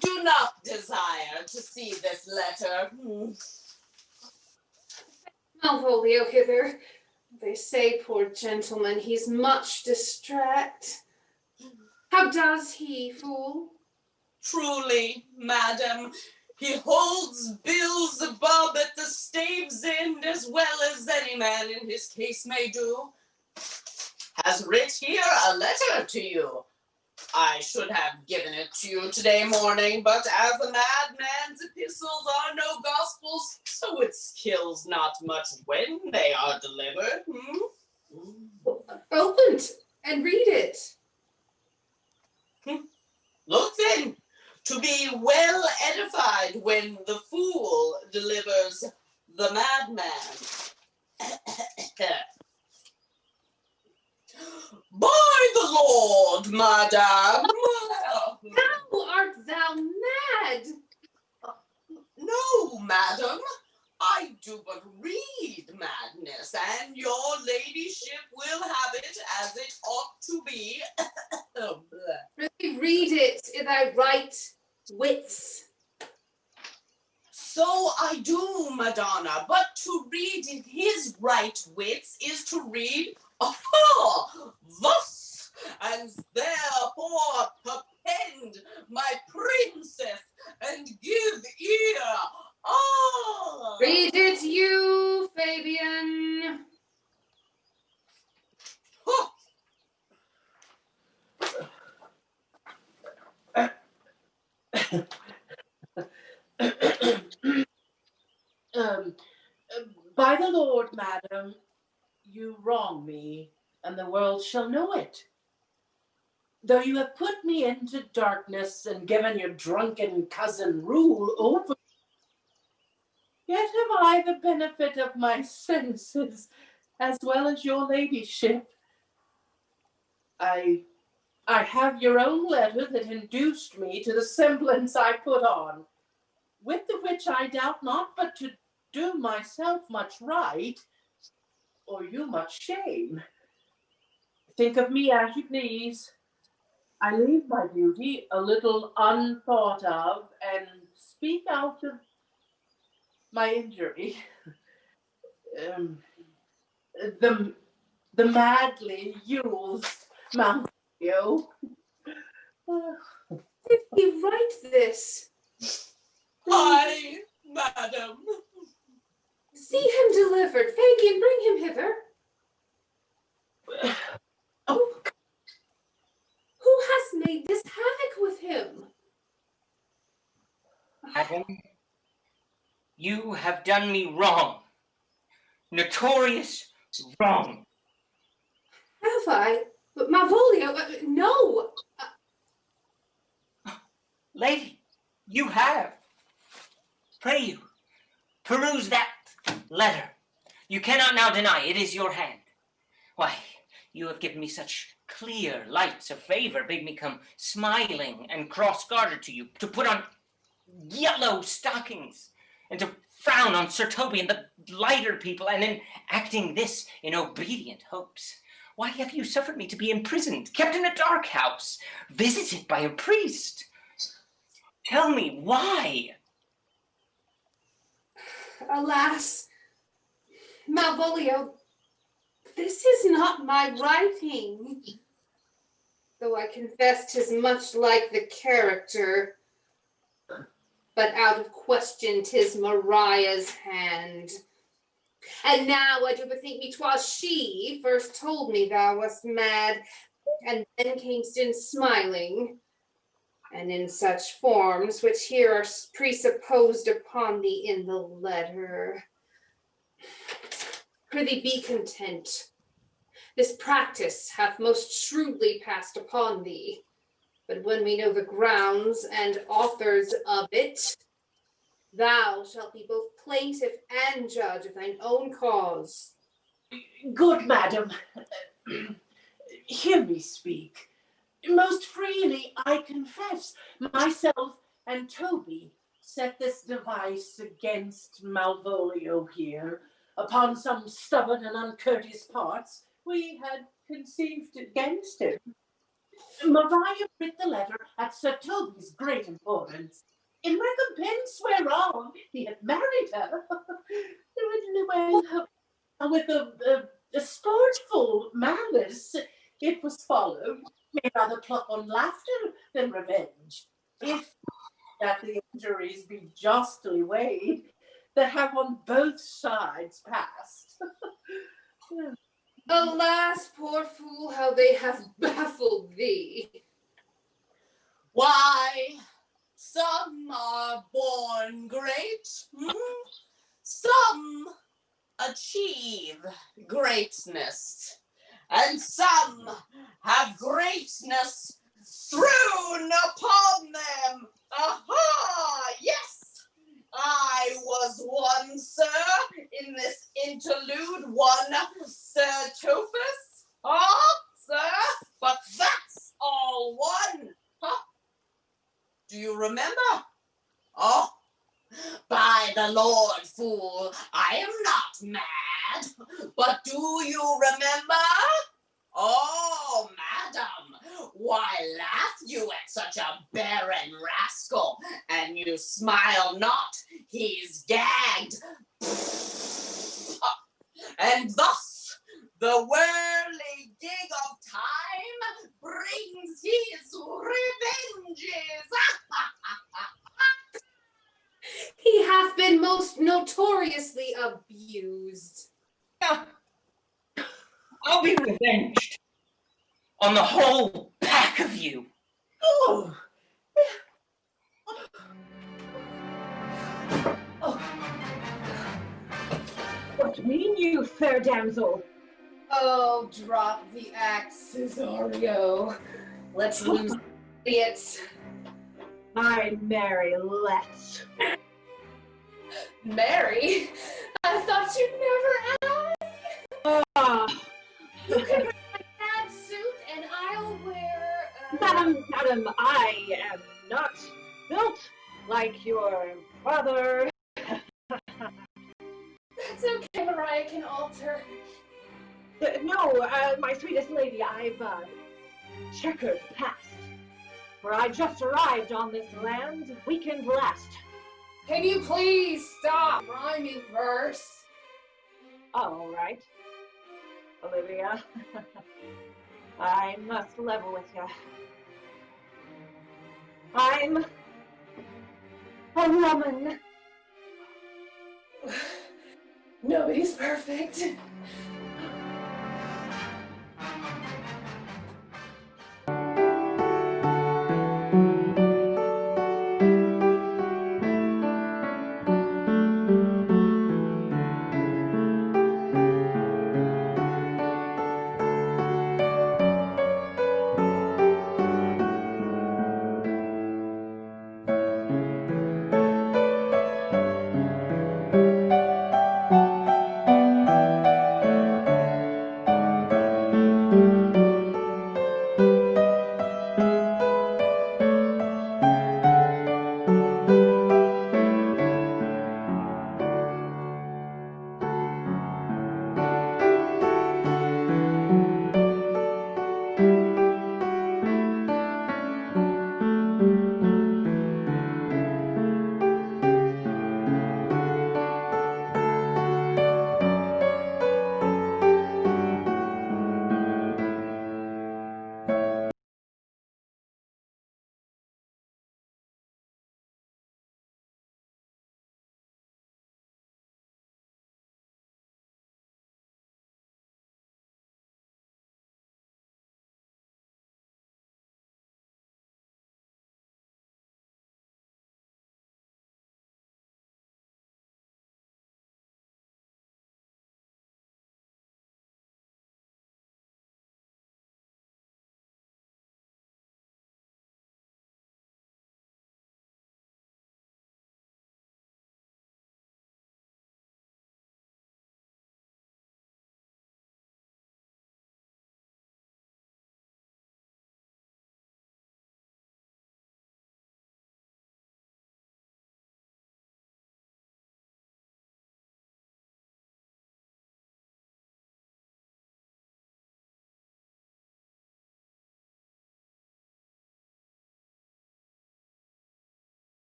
Do not desire to see this letter. Malvolio hither. They say, poor gentleman, he's much distract. How does he, fool? Truly, madam, he holds Beelzebub at the stave's end as well as any man in his case may do. Has writ here a letter to you. I should have given it to you today morning, but as a madman's epistles are no gospels, so it skills not much when they are delivered. Open it and read it. Look then, to be well edified when the fool delivers the madman. By the Lord, madam. How art thou mad? No, madam, I do but read madness, and your ladyship will have it as it ought to be. Read it in thy right wits. So I do, Madonna, but to read in his right wits is to read, thus, and therefore append my princess, and give ear. Read it you, Fabian. By the Lord, madam, you wrong me, and the world shall know it. Though you have put me into darkness and given your drunken cousin rule over, yet have I the benefit of my senses, as well as your ladyship. I have your own letter that induced me to the semblance I put on, with the which I doubt not but to do myself much right, or you much shame. Think of me as you please. I leave my duty a little unthought of, and speak out of my injury. The madly used Malvolio. Did he write this? Aye, madam. See him delivered. Fabian, bring him hither. Oh. Who has made this havoc with him? Madam, you have done me wrong. Notorious wrong. Have I? But Malvolio, no. Lady, you have. Pray you, peruse that letter. You cannot now deny it is your hand. Why, you have given me such clear lights of favor, bid me come smiling and cross-gartered to you, to put on yellow stockings, and to frown on Sir Toby and the lighter people, and in acting this in obedient hopes. Why have you suffered me to be imprisoned, kept in a dark house, visited by a priest? Tell me why. Alas, Malvolio, this is not my writing. Though I confess 'tis much like the character, but out of question 'tis Mariah's hand. And now I do bethink me 'twas she first told me thou wast mad, and then camest in smiling, and in such forms which here are presupposed upon thee in the letter. Prithee be content. This practice hath most shrewdly passed upon thee, but when we know the grounds and authors of it, thou shalt be both plaintiff and judge of thine own cause. Good madam, hear me speak. Most freely I confess, myself and Toby set this device against Malvolio here, upon some stubborn and uncourteous parts we had conceived against him. Mariah writ the letter at Sir Toby's great importance, in recompense whereof he had married her. With a sportful malice, it was followed, may rather pluck on laughter than revenge, if that the injuries be justly weighed that have on both sides passed. Alas, poor fool, how they have baffled thee. Why, some are born great, some achieve greatness, and some have greatness thrown upon them. Aha! Yes! I was one, sir, in this interlude, one Sir Tophus. Ah, sir, but that's all one. Huh? Do you remember? Oh, by the Lord, fool, I am not mad. But do you remember? Oh, madam, why laugh you at such a barren rascal? And you smile not, he's gagged. And thus the whirligig of time brings his revenges. He hath been most notoriously abused. I'll be revenged on the whole pack of you. Oh. What mean you, fair damsel? Oh, drop the axe, Cesario. Let's lose idiots. Ay, marry, let's. Mary? I thought you'd never ask. Ah, You can wear my bad suit and I'll wear... madam, I am not built like your father. That's okay, Mariah can alter. No, my sweetest lady, I've checkered past. For I just arrived on this land weekend last. Can you please stop rhyming verse? All right, Olivia. I must level with you. I'm a woman. Nobody's perfect.